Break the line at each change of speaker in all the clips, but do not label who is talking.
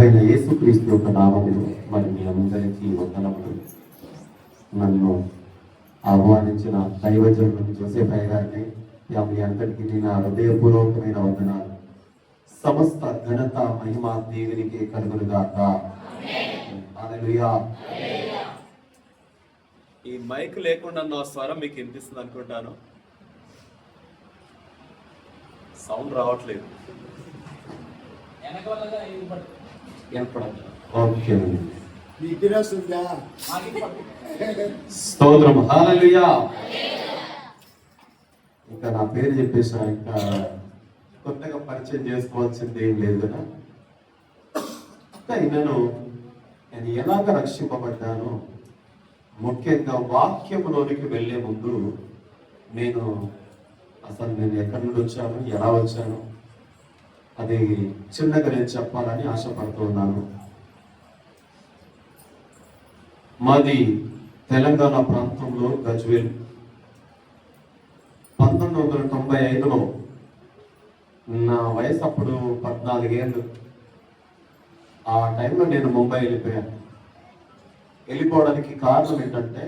ప్రభువైన యేసుక్రీస్తు యొక్క నామములో మరి మీ అందరికీ వందనములు. నన్ను ఆహ్వానించిన దైవజనుడు జోసెఫ్ అయ్య గారికి మీ అందరికీ నా హృదయపూర్వకమైన వందనాలు. సమస్త ఘనత మహిమ దేవునికి కలుగునుగాక. హల్లెలూయా.
ఈ మైక్ లేకుండా నా స్వరం మీకు వినిపిస్తుంది అనుకుంటాను. సౌండ్ రావట్లేదు.
ఓకే, స్తోత్రం. హల్లెలూయా. ఇంకా నా పేరు చెప్పేసా, ఇంకా కొత్తగా పరిచయం చేసుకోవాల్సింది ఏం లేదు కదా. నేను ఎలాగ రక్షింపబడ్డాను, ముఖ్యంగా వాక్యంలోనికి వెళ్ళే ముందు నేను ఎక్కడి నుండి వచ్చాను, ఎలా వచ్చాను, అది చిన్నగా నేను చెప్పాలని ఆశపడుతూ ఉన్నాను. మాది తెలంగాణ ప్రాంతంలో గజ్వేల్. 1995లో నా వయసు అప్పుడు 14 ఏళ్ళు. ఆ టైంలో నేను ముంబై వెళ్ళిపోయాను. వెళ్ళిపోవడానికి కారణం ఏంటంటే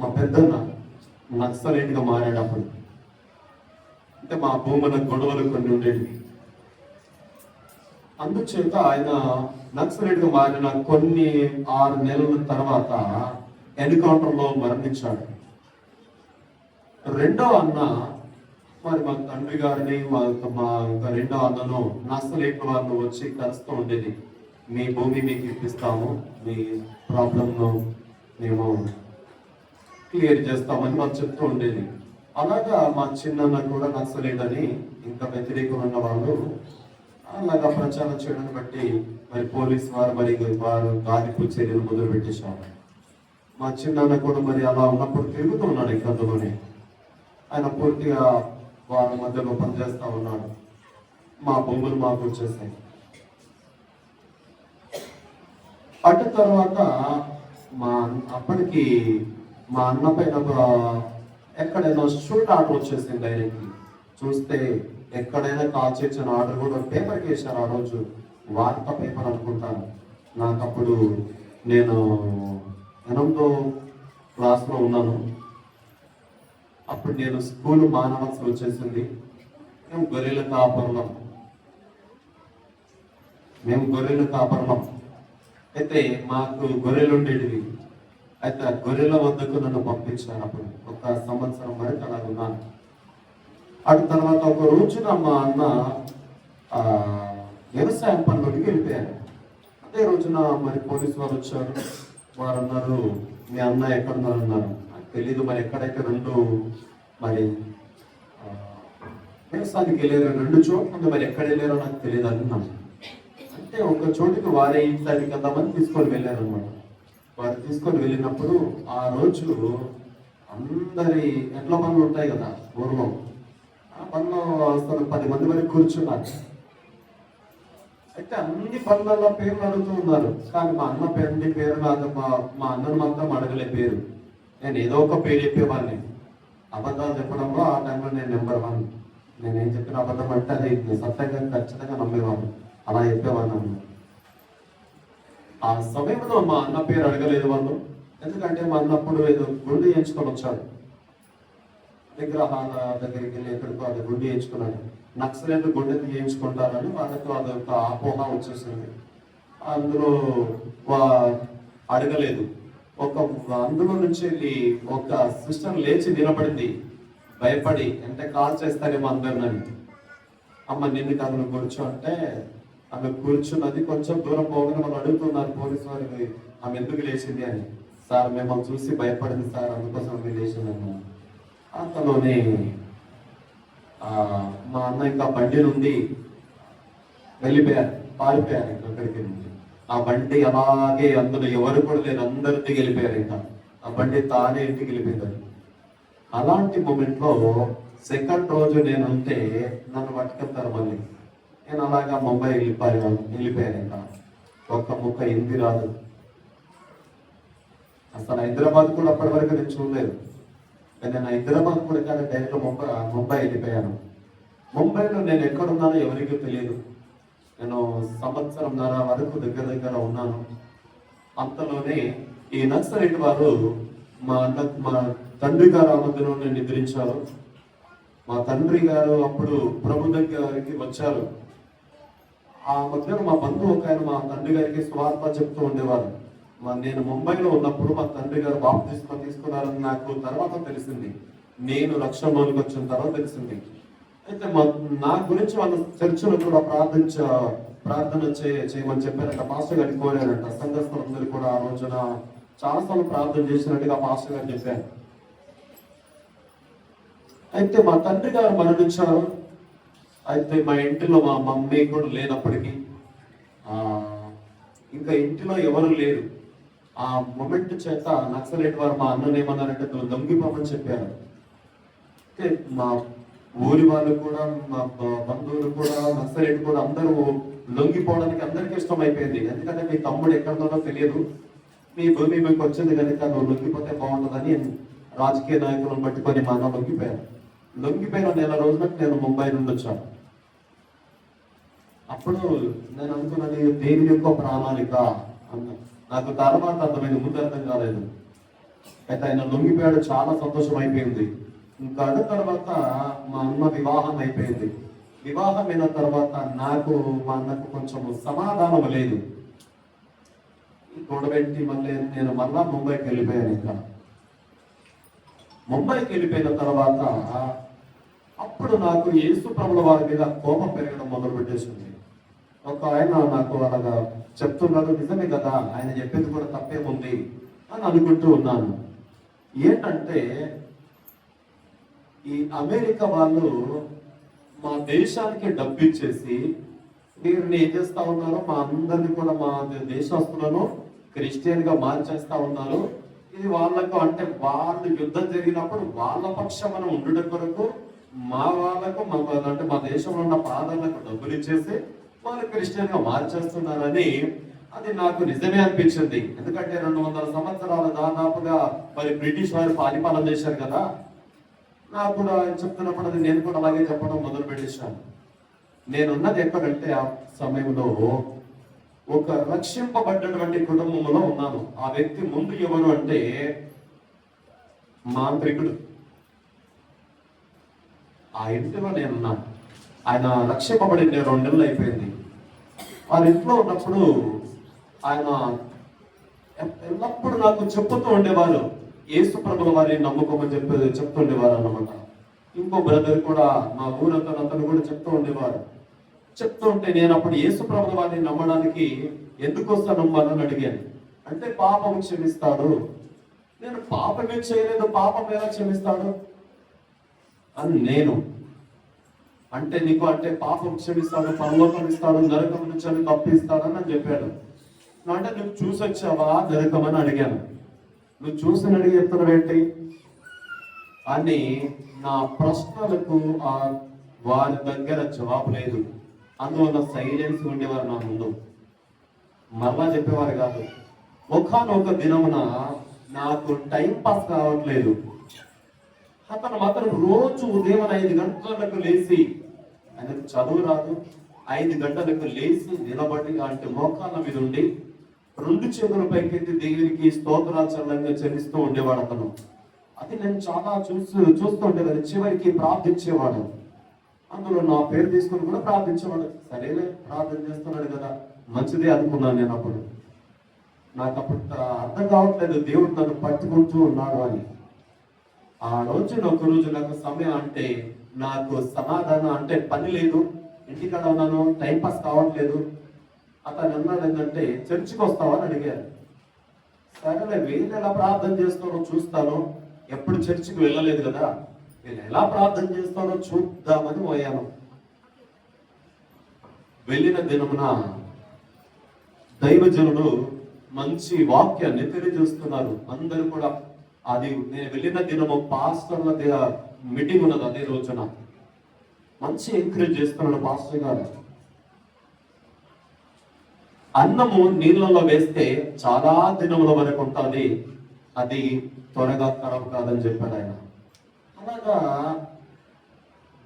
మా పెద్దన్న నక్సలైట్గా మారేటప్పుడు, అంటే మా భూముల గొడవలు కొన్ని ఉండేవి. అందుచేత ఆయన నక్సలైట్గా మారిన కొన్ని 6 నెలల తర్వాత ఎన్కౌంటర్లో మరణించాడు. రెండో అన్న మరి మా తండ్రి గారిని మా రెండో అన్నను నక్సలైట్ వాళ్ళు వచ్చి కలుస్తూ ఉండేది. మీ భూమి మీకు ఇప్పిస్తాము, మీ ప్రాబ్లంను మేము క్లియర్ చేస్తామని వాళ్ళు చెప్తూ ఉండేది. అలాగా మా చిన్న కూడా నక్సలైట్ అని ఇంకా వ్యతిరేకం ఉన్న వాళ్ళు అలాగా ప్రచారం చేయడాన్ని బట్టి మరి పోలీస్ వారు గాలింపు చర్యలు మొదలు పెట్టేశారు. మా చిన్న కూడా మరి అలా ఉన్నప్పుడు తిరుగుతూ ఉన్నాడు. ఇంకా అందులోనే ఆయన పూర్తిగా వాళ్ళ మధ్యలో పనిచేస్తా ఉన్నాడు. మా భూములు మాకు వచ్చేసాయి. అటు తర్వాత అప్పటికి మా అన్న పైన ఎక్కడైనా షూట్ ఆర్డర్ వచ్చేసింది. డైరెక్ట్ చూస్తే ఎక్కడైనా కాల్ చేసిన ఆర్డర్ కూడా పేపర్కి వేశారు. ఆ రోజు వార్తా పేపర్ అనుకుంటాను. నాకు అప్పుడు నేను 8వ క్లాస్లో ఉన్నాను. అప్పుడు నేను స్కూల్ మానవలసి వచ్చేసింది. మేము గొర్రెల కాపర్లం. అయితే మాకు గొర్రెలు ఉండేటివి. అయితే ఆ గొర్రెల వద్దకు నన్ను పంపించారు. అప్పుడు 1 సంవత్సరం వరకు అలా ఉన్నాను. అటు తర్వాత ఒక రోజున మా అన్న వ్యవసాయం పనులకి వెళ్ళిపోయారు. అదే రోజున మరి పోలీసు వారు వచ్చారు. వారు అన్నారు, మీ అన్న ఎక్కడున్నారు అన్నారు. నాకు తెలీదు, మరి ఎక్కడైతే మరి వ్యవసాయానికి వెళ్ళారు 2 చోట్ల, మరి ఎక్కడ వెళ్ళారో నాకు తెలియదు అన్నాను. అంటే ఒక చోటికి వారే ఇంటికి కొంతమంది తీసుకొని వెళ్ళారు అనమాట. వారు తీసుకొని వెళ్ళినప్పుడు ఆ రోజు అందరి ఎట్ల పనులు ఉంటాయి కదా ఊర్లో, ఆ పనులు అసలు 10 మంది వరకు కూర్చున్నారు. అయితే అన్ని పనులలో పేర్లు అడుగుతూ ఉన్నారు. కానీ మా అన్న పేరు కాదు, మా అన్నను మాత్రం అడగలే పేరు. నేను ఏదో ఒక పేరు చెప్పేవాడిని. అబద్ధాలు చెప్పడంలో ఆ టైంలో నేను నెంబర్ 1. నేనేం చెప్పిన అబద్ధం అంటే అది సత్యంగా ఖచ్చితంగా నమ్మేవాడిని. అలా చెప్పేవాడిని. ఆ సమయంలో మా అన్న పేరు అడగలేదు వాళ్ళు. ఎందుకంటే మా అన్నప్పుడు ఏదో గుండె చేయించుకొని వచ్చాడు. విగ్రహాల దగ్గరికి వెళ్ళి ఎక్కడికో అది గుండె చేయించుకున్నాడు. నక్సలైట్ గుండె చేయించుకుంటారని వాళ్ళకి అదొక అపోహ వచ్చేసింది. అందులో అడగలేదు. అందులో నుంచి వెళ్ళి ఒక సిస్టర్ లేచి నిలబడింది భయపడి. అంటే కాల్ చేస్తారేమో అందరినని. అమ్మ నిన్ను కాదు నువ్వు కూర్చో అంటే ఆమె కూర్చున్నది. కొంచెం దూరం పోగానే వాళ్ళు అడుగుతున్నారు పోలీసు వారికి, ఆమె ఎందుకు లేచింది అని. సార్ మిమ్మల్ని చూసి భయపడింది సార్, అందుకోసం మీరు లేచిందన్న. అంతలోనే మా అన్న ఇంకా బండి నుండి వెళ్ళిపోయారు, పారిపోయారు అక్కడికి. ఆ బండి అలాగే అందులో ఎవరు కూడా లేరు, అందరూ దిగి వెళ్ళిపోయారు. ఇంకా ఆ బండి తానే ఇంటికి వెళ్ళిపోయింది. అలాంటి మూమెంట్లో సెకండ్ రోజు నేను ఉంటే నన్ను పట్టుకెళ్తారు మళ్ళీ. నేను అలాగా ముంబై వెళ్ళిపోయాను. ఇంకా ఒక్క ముక్క హిందీ రాదు. అసలు హైదరాబాద్ కూడా అప్పటి వరకు నేను చూడలేదు. నేను హైదరాబాద్ కూడా కానీ డైరెక్ట్ ముంబై వెళ్ళిపోయాను. ముంబైలో నేను ఎక్కడున్నానో ఎవరికీ తెలియదు. నేను సంవత్సరంన్నర వరకు దగ్గర దగ్గర ఉన్నాను. అంతలోనే ఈ నక్సలైట్ వారు మా తండ్రి గారు ఆ మధ్యలో నిద్రించారు. మా తండ్రి గారు అప్పుడు ప్రభు దగ్గరికి వచ్చారు. ఆ మధ్యలో మా బంధువు ఒక ఆయన మా తండ్రి గారికి స్వార్థ చెప్తూ ఉండేవారు. నేను ముంబైలో ఉన్నప్పుడు మా తండ్రి గారు బాప్తిస్మా తీసుకున్నారని నాకు తర్వాత తెలిసింది. నేను రక్షణలోనికి వచ్చిన తర్వాత తెలిసింది. అయితే నా గురించి వాళ్ళ చర్చలో కూడా ప్రార్థన చేయమని చెప్పారంట. పాస్టర్ గారికి కోరారంట. సంఘస్థులందరూ కూడా ఆ రోజున చాలాసార్లు ప్రార్థన చేసినట్టుగా పాస్టర్ గారు చెప్పారు. అయితే మా తండ్రి గారు మరణించారు. అయితే మా ఇంటిలో మా మమ్మీ కూడా లేనప్పటికీ ఇంకా ఇంటిలో ఎవరు లేరు. ఆ మొమెంట్ చేత నక్సలైట్ వారు మా అన్నని ఏమన్నారంటే దొంగిపోమని చెప్పారు. అయితే మా ఊరి వాళ్ళు కూడా మా బంధువులు కూడా నక్సలైట్ కూడా అందరూ లొంగిపోవడానికి అందరికీ ఇష్టం అయిపోయింది. ఎందుకంటే మీ తమ్ముడు ఎక్కడున్నాడో తెలియదు, మీ భూమి మీకు వచ్చింది కనుక నువ్వు లొంగిపోతే బాగుంటుందని రాజకీయ నాయకులను పట్టుకొని మా అన్న లొంగిపోయారు. లొంగిపోయిన నెల రోజులకు నేను ముంబై నుండి వచ్చాను. అప్పుడు నేను అనుకున్నది దేవుని యొక్క ప్రణాళిక అన్న. నాకు తర్వాత అర్థమైంది, ముందు అర్థం కాలేదు. అయితే ఆయన లొంగిపోయాడు, చాలా సంతోషం అయిపోయింది. ఇంకా తర్వాత మా అన్న వివాహం అయిపోయింది. వివాహం అయిన తర్వాత నాకు మా అన్నకు కొంచెం సమాధానం లేదు. గొడవెట్టి నేను మళ్ళా ముంబైకి వెళ్ళిపోయాను. ఇంకా ముంబైకి వెళ్ళిపోయిన తర్వాత అప్పుడు నాకు యేసు ప్రభుల వారి మీద కోపం పెరగడం మొదలు పెట్టేసింది. ఒక ఆయన నాకు అలాగా చెప్తున్నాడు, నిజమే కదా, ఆయన చెప్పేది కూడా తప్పేముంది అని అనుకుంటూ ఉన్నాను. ఏంటంటే ఈ అమెరికా వాళ్ళు మా దేశానికి డబ్బు ఇచ్చేసి మీరు ఏం చేస్తా ఉన్నారు, మా అందరినీ కూడా మా దేశస్తులను క్రిస్టియన్ గా మార్చేస్తా ఉన్నారు. ఇది వాళ్ళకు అంటే వాళ్ళు యుద్ధం జరిగినప్పుడు వాళ్ళ పక్షం ఉండడం కొరకు మా వాళ్ళకు అంటే మా దేశంలో ఉన్న పాదాలకు డబ్బులు ఇచ్చేసి వాళ్ళు క్రిస్టియన్ గా మార్చేస్తున్నారని అది నాకు నిజమే అనిపించింది. ఎందుకంటే 200 సంవత్సరాలు దాదాపుగా మరి బ్రిటిష్ వారు పరిపాలన చేశారు కదా. నాకు కూడా చెప్తున్నప్పుడు అది నేను కూడా అలాగే చెప్పడం మొదలు పెట్టేశాను. నేనున్నది ఎక్కడంటే ఆ సమయంలో ఒక రక్షింపబడ్డటువంటి కుటుంబంలో ఉన్నాను. ఆ వ్యక్తి ముందు ఎవరు అంటే మాంత్రికుడు. ఆ ఇంటిలో నేనున్నాను. ఆయన రక్షింపబడి 2 నెలలు అయిపోయింది. వాళ్ళ ఇంట్లో ఉన్నప్పుడు ఆయన ఎల్లప్పుడూ నాకు చెప్తూ ఉండేవారు, యేసు ప్రభుల వారిని నమ్ముకోమని చెప్తుండేవారు అన్నమాట. ఇంకో బ్రదర్ కూడా మా ఊరంతను కూడా చెప్తూ ఉండేవారు. చెప్తూ ఉంటే నేను అప్పుడు యేసు ప్రభుల వారిని నమ్మడానికి ఎందుకు వస్తానమ్మా అని అడిగాను. అంటే పాపం క్షమిస్తాడు. నేను పాపమే చేయలేదు, పాపం ఎలా క్షమిస్తాడు అని నేను అంటే, నీకు అంటే పాపం క్షమిస్తాడు, పరలోకం ఇస్తాడు, నరకం నుంచి అని తప్పిస్తాడని అని చెప్పాడు. అంటే నువ్వు చూసొచ్చావా నరకం అని అడిగాను. నువ్వు చూసిన అడిగి చెప్తున్నావు ఏంటి అని నా ప్రశ్నలకు వారి దగ్గర జవాబు లేదు. అందువల్ల సైలెన్స్ ఉండేవారు నా ముందు, మరలా చెప్పేవారు కాదు. ఒకానొక దినమున నాకు టైం పాస్ కావట్లేదు. అతను మాత్రం రోజు ఉదయం 5 గంటలకు లేచి, ఆయనకు చదువు రాదు, 5 గంటలకు లేచి నిలబడి అంటే మోకాళ్ళ మీద ఉండి 2 చేతుల పైకెత్తి దేవునికి స్తోత్రాచరణంగా చెల్లిస్తూ ఉండేవాడు అతను. అది నేను చాలా చూస్తూ ఉండేవాడు. చివరికి ప్రార్థించేవాడు. అందులో నా పేరు తీసుకుని కూడా ప్రార్థించేవాడు. సరేలే, ప్రార్థన చేస్తున్నాడు కదా, మంచిదే అనుకున్నాను నేను. అప్పుడు నాకు అప్పుడు అర్థం కావట్లేదు దేవుడు నన్ను పట్టుకుంటూ ఉన్నాడు అని. ఆ రోజు ఒక రోజు నాకు సమయం అంటే నాకు సమాధానం అంటే పని లేదు, ఇంటికాడ ఉన్నాను, టైం పాస్ కావట్లేదు. అతను అన్నాడు ఏంటంటే చర్చికి వస్తావా అని అడిగారు. సరేలే, వీళ్ళు ఎలా ప్రార్థన చేస్తారో చూస్తాను, ఎప్పుడు చర్చికి వెళ్ళలేదు కదా, వీళ్ళు ఎలా ప్రార్థన చేస్తారో చూద్దామని పోయాను. వెళ్ళిన దినమున దైవజనుడు మంచి వాక్యాన్ని తెలియజేస్తున్నారు. అందరూ కూడా అది నేను వెళ్ళిన దినము పాస్టర్ల మీటింగ్ ఉన్నది. అదే రోజున మంచి ఎంకరేజ్ చేస్తున్నాడు పాస్టర్ గారు. అన్నము నీళ్ళలో వేస్తే చాలా దినముల వరకు ఉంటుంది, అది త్వరగా ఖరాబ్ కాదని చెప్పాడు ఆయన. అలాగా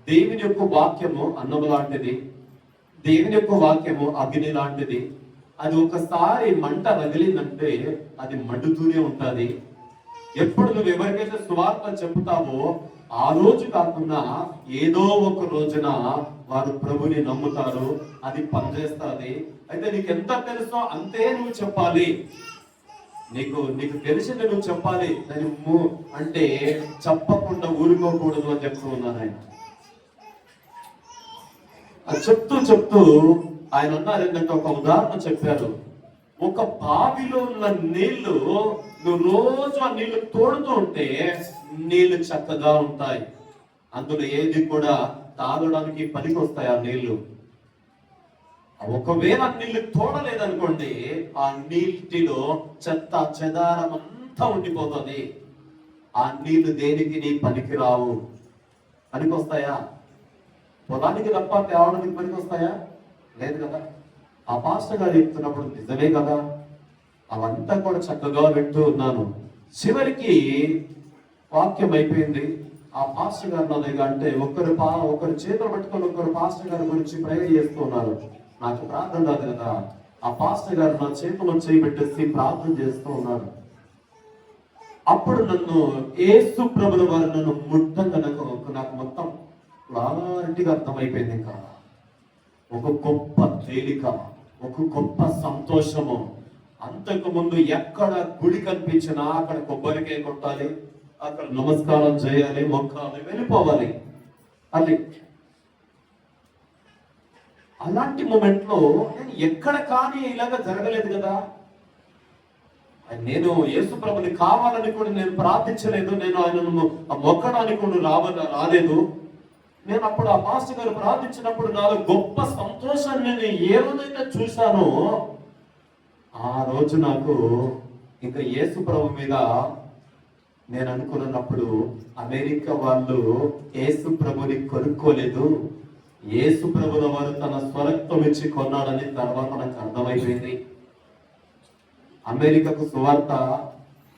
దేవుని యొక్క వాక్యము అన్నము లాంటిది, దేవుని యొక్క వాక్యము అగ్ని లాంటిది. అది ఒకసారి మంట రగిలిందంటే అది మండుతూనే ఉంటది. ఎప్పుడు నువ్వు ఎవరికైతే సువార్త చెప్తావో ఆ రోజు కాకుండా ఏదో ఒక రోజున వారు ప్రభుని నమ్ముతారు, అది పనిచేస్తుంది. అయితే నీకు ఎంత తెలుసో అంతే నువ్వు చెప్పాలి. నీకు నీకు తెలిసింది నువ్వు చెప్పాలి. దాని అంటే చెప్పకుండా ఊరుకోకూడదు అని చెప్తూ ఉన్నాను ఆయన. అది చెప్తూ ఆయన అన్నారు ఏంటంటే, ఒక ఉదాహరణ చెప్పారు. ఒక బావిలో ఉన్న నీళ్లు నువ్వు రోజు ఆ నీళ్లు తోడుతూ ఉంటే నీళ్లు చక్కగా ఉంటాయి. అందులో ఏది కూడా తాగడానికి పనికి వస్తాయి ఆ నీళ్లు. ఒకవేళ నీళ్లు తోడలేదనుకోండి, ఆ నీటిలో చెత్త చెదారం అంతా ఉండిపోతుంది. ఆ నీళ్లు దేనికి నీ పనికి రావు. పనికి వస్తాయా? పొలానికి తప్ప తేవడానికి పనికి వస్తాయా? లేదు కదా. ఆ పాస్టర్ గారు చెప్తున్నప్పుడు నిజమే కదా. అవంతా కూడా చక్కగా వింటూ ఉన్నాను. చివరికి వాక్యం అయిపోయింది. ఆ పాస్టర్ గారు నా దగ్గర అంటే ఒకరు చేతులు పట్టుకొని ఒకరు పాస్టర్ గారి గురించి ప్రేయర్ చేస్తూ ఉన్నారు. నాకు ప్రార్థన రాదు కదా. ఆ పాస్టర్ గారు నా చేతులు చేయబెట్టేసి ప్రార్థన చేస్తూ ఉన్నారు. అప్పుడు నన్ను యేసు ప్రభుల వారు నన్ను ముట్టంగా నాకు మొత్తం క్లారిటీగా అర్థమైపోయింది. ఇంకా ఒక గొప్ప తేలిక, ఒక గొప్ప సంతోషము. అంతకు ముందు ఎక్కడ గుడి కనిపించినా అక్కడ కొబ్బరికాయ కొట్టాలి, అక్కడ నమస్కారం చేయాలి, మొక్కాలి, వెళ్ళిపోవాలి. అది అలాంటి మూమెంట్ లో నేను ఎక్కడ కానీ ఇలాగ జరగలేదు కదా. నేను యేసు ప్రభుని కావాలని కూడా నేను ప్రార్థించలేదు. నేను ఆయనను మొక్కడానికి కూడా రాలేదు. నేను అప్పుడు ఆ పాస్టర్ గారు ప్రార్థించినప్పుడు నాలో గొప్ప సంతోషాన్ని నేను ఏ రోజైతే చూశానో ఆ రోజు నాకు ఇంకా యేసు ప్రభు మీద నేను అనుకున్నప్పుడు, అమెరికా వాళ్ళు యేసు ప్రభుని కొనుక్కోలేదు, యేసు ప్రభుల వారు తన స్వరక్తం ఇచ్చి కొన్నాడని తర్వాత నాకు అర్థమైపోయింది. అమెరికాకు సువార్త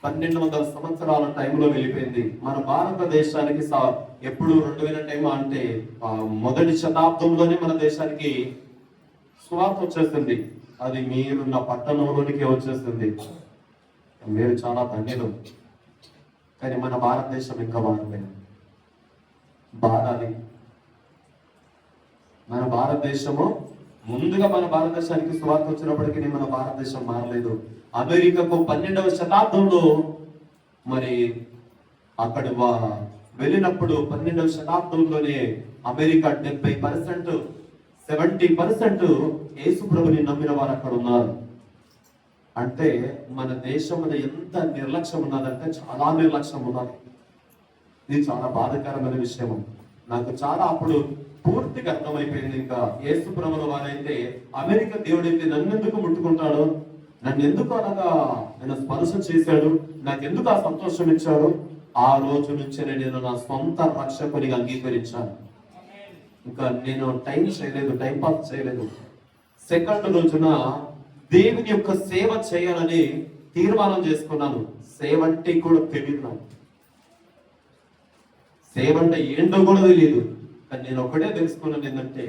1200 సంవత్సరాల టైంలో వెళ్ళిపోయింది. మన భారతదేశానికి ఎప్పుడు 2000 టైం అంటే మొదటి శతాబ్దంలోనే మన దేశానికి సువార్త వచ్చేసింది. అది మీరున్న పట్టణంలోనికి వచ్చేసింది. మీరు చాలా ధన్యులు. కానీ మన భారతదేశం ఇంకా మారలేదు. బారాలి. మన భారతదేశము ముందుగా మన భారతదేశానికి సువార్త వచ్చినప్పటికీ మన భారతదేశం మారలేదు. అమెరికాకు 12వ శతాబ్దంలో మరి అక్కడ వెళ్ళినప్పుడు 12వ శతాబ్దంలోనే అమెరికా 70% 70% యేసు ప్రభుని నమ్మిన వారు అక్కడ ఉన్నారు. అంటే మన దేశంలో ఎంత నిర్లక్ష్యం ఉన్నదంటే చాలా నిర్లక్ష్యం ఉన్నది. ఇది చాలా బాధాకరమైన విషయం. నాకు చాలా అప్పుడు పూర్తిగా అర్థమైపోయింది. ఇంకా యేసు ప్రభుల వారైతే అమెరికా దేవుడైతే నన్ను ఎందుకు ముట్టుకుంటాడు, నన్ను ఎందుకు అలాగా నేను స్పర్శ చేశాడు, నాకెందుకు ఆ సంతోషం ఇచ్చాడు. ఆ రోజు నుంచే నేను నా సొంత రక్షకునిగా అంగీకరించాను. ఇంకా నేను టైం పాస్ చేయలేదు. సెకండ్ రోజున దేవుని యొక్క సేవ చేయాలని తీర్మానం చేసుకున్నాను. సేవ అంటే కూడా తెలియదు నాకు. సేవ అంటే ఏంటో కూడా తెలియదు. కానీ నేను ఒకటే తెలుసుకున్నాను ఏంటంటే,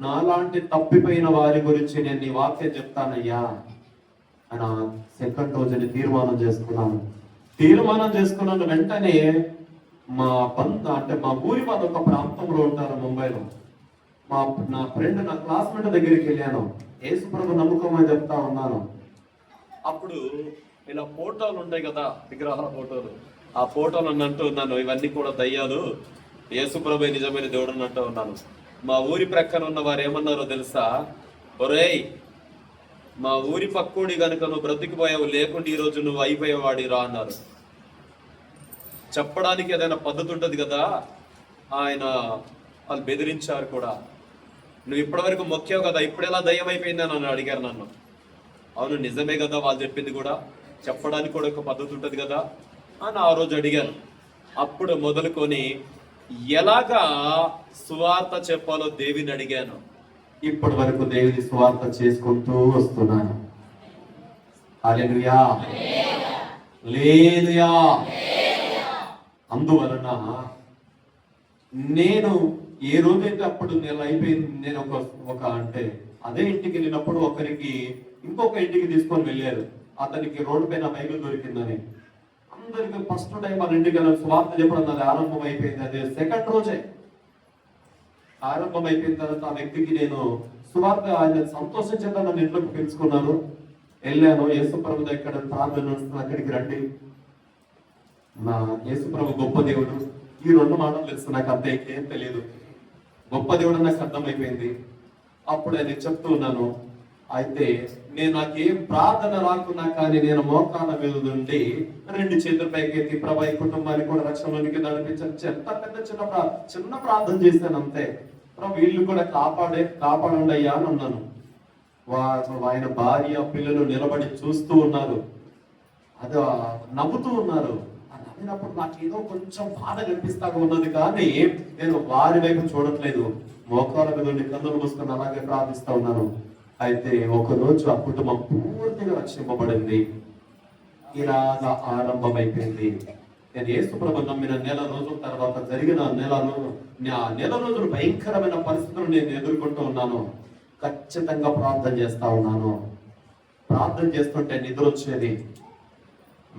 నాలాంటి తప్పిపోయిన వారి గురించి నేను నీ వాక్యం చెప్తానయ్యా అని సెకండ్ రోజుని తీర్మానం చేసుకున్నాను. వెంటనే మా మా ఊరి వాళ్ళు ఒక ప్రాంతంలో ఉంటారు ముంబైలో. నా ఫ్రెండ్, నా క్లాస్మేట్ దగ్గరికి వెళ్ళాను. యేసు ప్రభు నమ్ముకోమని చెప్తా ఉన్నాను.
అప్పుడు ఇలా ఫోటోలు ఉంటాయి కదా, విగ్రహాల ఫోటోలు. ఆ ఫోటోలు అన్నట్టు ఉన్నాను, ఇవన్నీ కూడా దయ్యాలు, యేసు ప్రభు నిజమైన దేవుడు అన్నట్టు ఉన్నాను. మా ఊరి ప్రక్కన ఉన్న వారు ఏమన్నారో తెలుసా? ఒరేయ్, మా ఊరి పక్కోడి కనుక నువ్వు బ్రతికిపోయావు, లేకుండా ఈ రోజు నువ్వు అయిపోయేవాడి రా అన్నారు. చెప్పడానికి ఏదైనా పద్ధతి ఉంటుంది కదా. వాళ్ళు బెదిరించారు కూడా. నువ్వు ఇప్పటివరకు మొక్కావు కదా, ఇప్పుడు ఎలా దయ్యం అయిపోయింది అని అడిగారు నన్ను. అవును, నిజమే కదా, వాళ్ళు చెప్పింది కూడా. చెప్పడానికి కూడా ఒక పద్ధతి ఉంటుంది కదా అని ఆ రోజు అడిగాను. అప్పుడు మొదలుకొని ఎలాగా సువార్త చెప్పాలో దేవిని అడిగాను.
ఇప్పటి వరకు దేవుని సువార్త చేసుకుంటూ వస్తున్నాను. హల్లెలూయా, హల్లెలూయా. అందువలన నేను ఏ రోజైతే అప్పుడు నెల అయిపోయింది, నేను ఒక అంటే అదే ఇంటికి వెళ్ళినప్పుడు ఒకరికి ఇంకొక ఇంటికి తీసుకొని వెళ్ళారు. అతనికి రోడ్డు పైన బైబిల్ దొరికిందని. అందరికి ఫస్ట్ టైం వాళ్ళ ఇంటికి వెళ్ళారు, స్వార్థ చెప్పడం అది ఆరంభం అయిపోయింది. అదే సెకండ్ రోజే ఆరంభం అయిపోయిన తర్వాత ఆ వ్యక్తికి నేను సువార్త, ఆయన సంతోషించేలా నన్ను ఇంట్లోకి పిలుచుకున్నాను. వెళ్ళాను. యేసుప్రభు ఇక్కడ ప్రార్థన నడుస్తుంది, అక్కడికి రండి, నా యేసుప్రభు గొప్ప దేవుడు. ఈ 2 మాటలు తెలుసు నాకు, అంతే ఏం తెలియదు. గొప్ప దేవుడు నాకు అర్థమైపోయింది. అప్పుడు ఆయన చెప్తూ ఉన్నాను, అయితే నాకేం ప్రార్థన రాకున్నా కానీ నేను మోకాళ్ళ మీద నుండి 2 చేతుల పైకి ఎత్తి ప్రభా ఈ కుటుంబాన్ని కూడా రక్షణలోనికి నడిపించాను. చిన్న ప్రార్థన చేశాను అంతే. ప్రభు వీళ్ళు కూడా కాపాడండి అయ్యా అని అన్నాను. ఆయన భార్య పిల్లలు నిలబడి చూస్తూ ఉన్నారు, అది నవ్వుతూ ఉన్నారు. నవ్వినప్పుడు నాకు ఏదో కొంచెం బాధ కనిపిస్తా ఉన్నది, కానీ నేను వారి వైపు చూడట్లేదు. మోకాళ్ళ మీద నుండి కన్నులు మూసుకొని అలాగే ప్రార్థిస్తా ఉన్నాను. అయితే ఒకరోజు ఆ కుటుంబం పూర్తిగా రక్షింపబడింది. ఇలాగా ఆరంభమైపోయింది. నేను యేసుప్రభు నమ్మిన నెల రోజుల తర్వాత జరిగిన నెల రోజులు భయంకరమైన పరిస్థితులు నేను ఎదుర్కొంటూ ఉన్నాను. ఖచ్చితంగా ప్రార్థన చేస్తా ఉన్నాను. ప్రార్థన చేస్తుంటే నిద్ర వచ్చేది.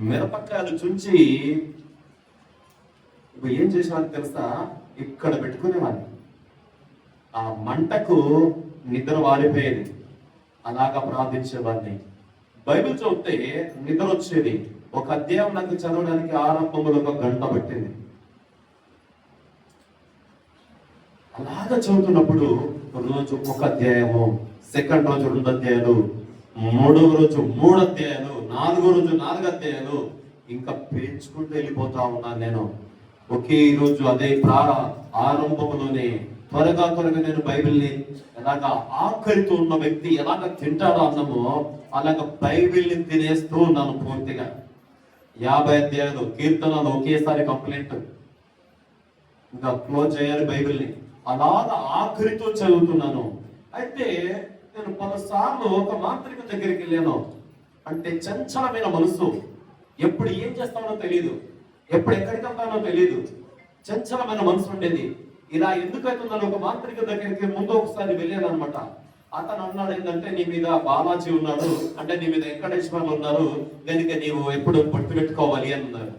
మిరపకాయలు చుంచి ఇప్పుడు ఏం చేసేవాడిని తెలుసా, ఇక్కడ పెట్టుకునేవాడిని. ఆ మంటకు నిద్ర వారిపోయేది. అలాగా ప్రార్థించేవాడిని. బైబిల్ చదివితే నిద్ర వచ్చేది. ఒక అధ్యాయం నాకు చదవడానికి ఆరంభంలో 1 గంట పట్టింది. అలాగా చదువుతున్నప్పుడు రోజు 1 అధ్యాయము, సెకండ్ రోజు 2 అధ్యాయాలు, 3వ రోజు 3 అధ్యాయాలు, 4వ రోజు 4 అధ్యాయాలు, ఇంకా పెంచుకుంటూ వెళ్ళిపోతా ఉన్నాను నేను. ఒకే రోజు అదే ఆరంభంలోనే త్వరగా నేను బైబిల్ని ఎలాగా ఆకలితో ఉన్న వ్యక్తి ఎలాగ తింటాడో అన్నమో అలాగ బైబిల్ని తినేస్తూ ఉన్నాను పూర్తిగా. 50 అధ్యాయాలు, కీర్తనలు ఒకేసారి కంప్లీట్, ఇంకా క్లోజ్ చేయాలి బైబిల్ని. అలాగా ఆఖరితో చదువుతున్నాను. అయితే నేను 10 సార్లు ఒక మాంత్రిక దగ్గరికి వెళ్ళాను. అంటే చంచలమైన మనసు, ఎప్పుడు ఏం చేస్తానో తెలియదు, ఎప్పుడు ఎక్కడికి వెళ్తానో తెలియదు. చంచలమైన మనసు ఉండేది. ఇలా ఎందుకైతుందని ఒక మాంత్రిక దగ్గరికి ముందు ఒకసారి వెళ్ళాను అనమాట. అతను అన్నాడు ఏంటంటే, నీ మీద బాలాజీ ఉన్నాడు, అంటే నీ మీద వెంకటేశ్వర్లు ఉన్నారు, కనుక నీవు ఎప్పుడు బొట్టు పెట్టుకోవాలి అన్నారు.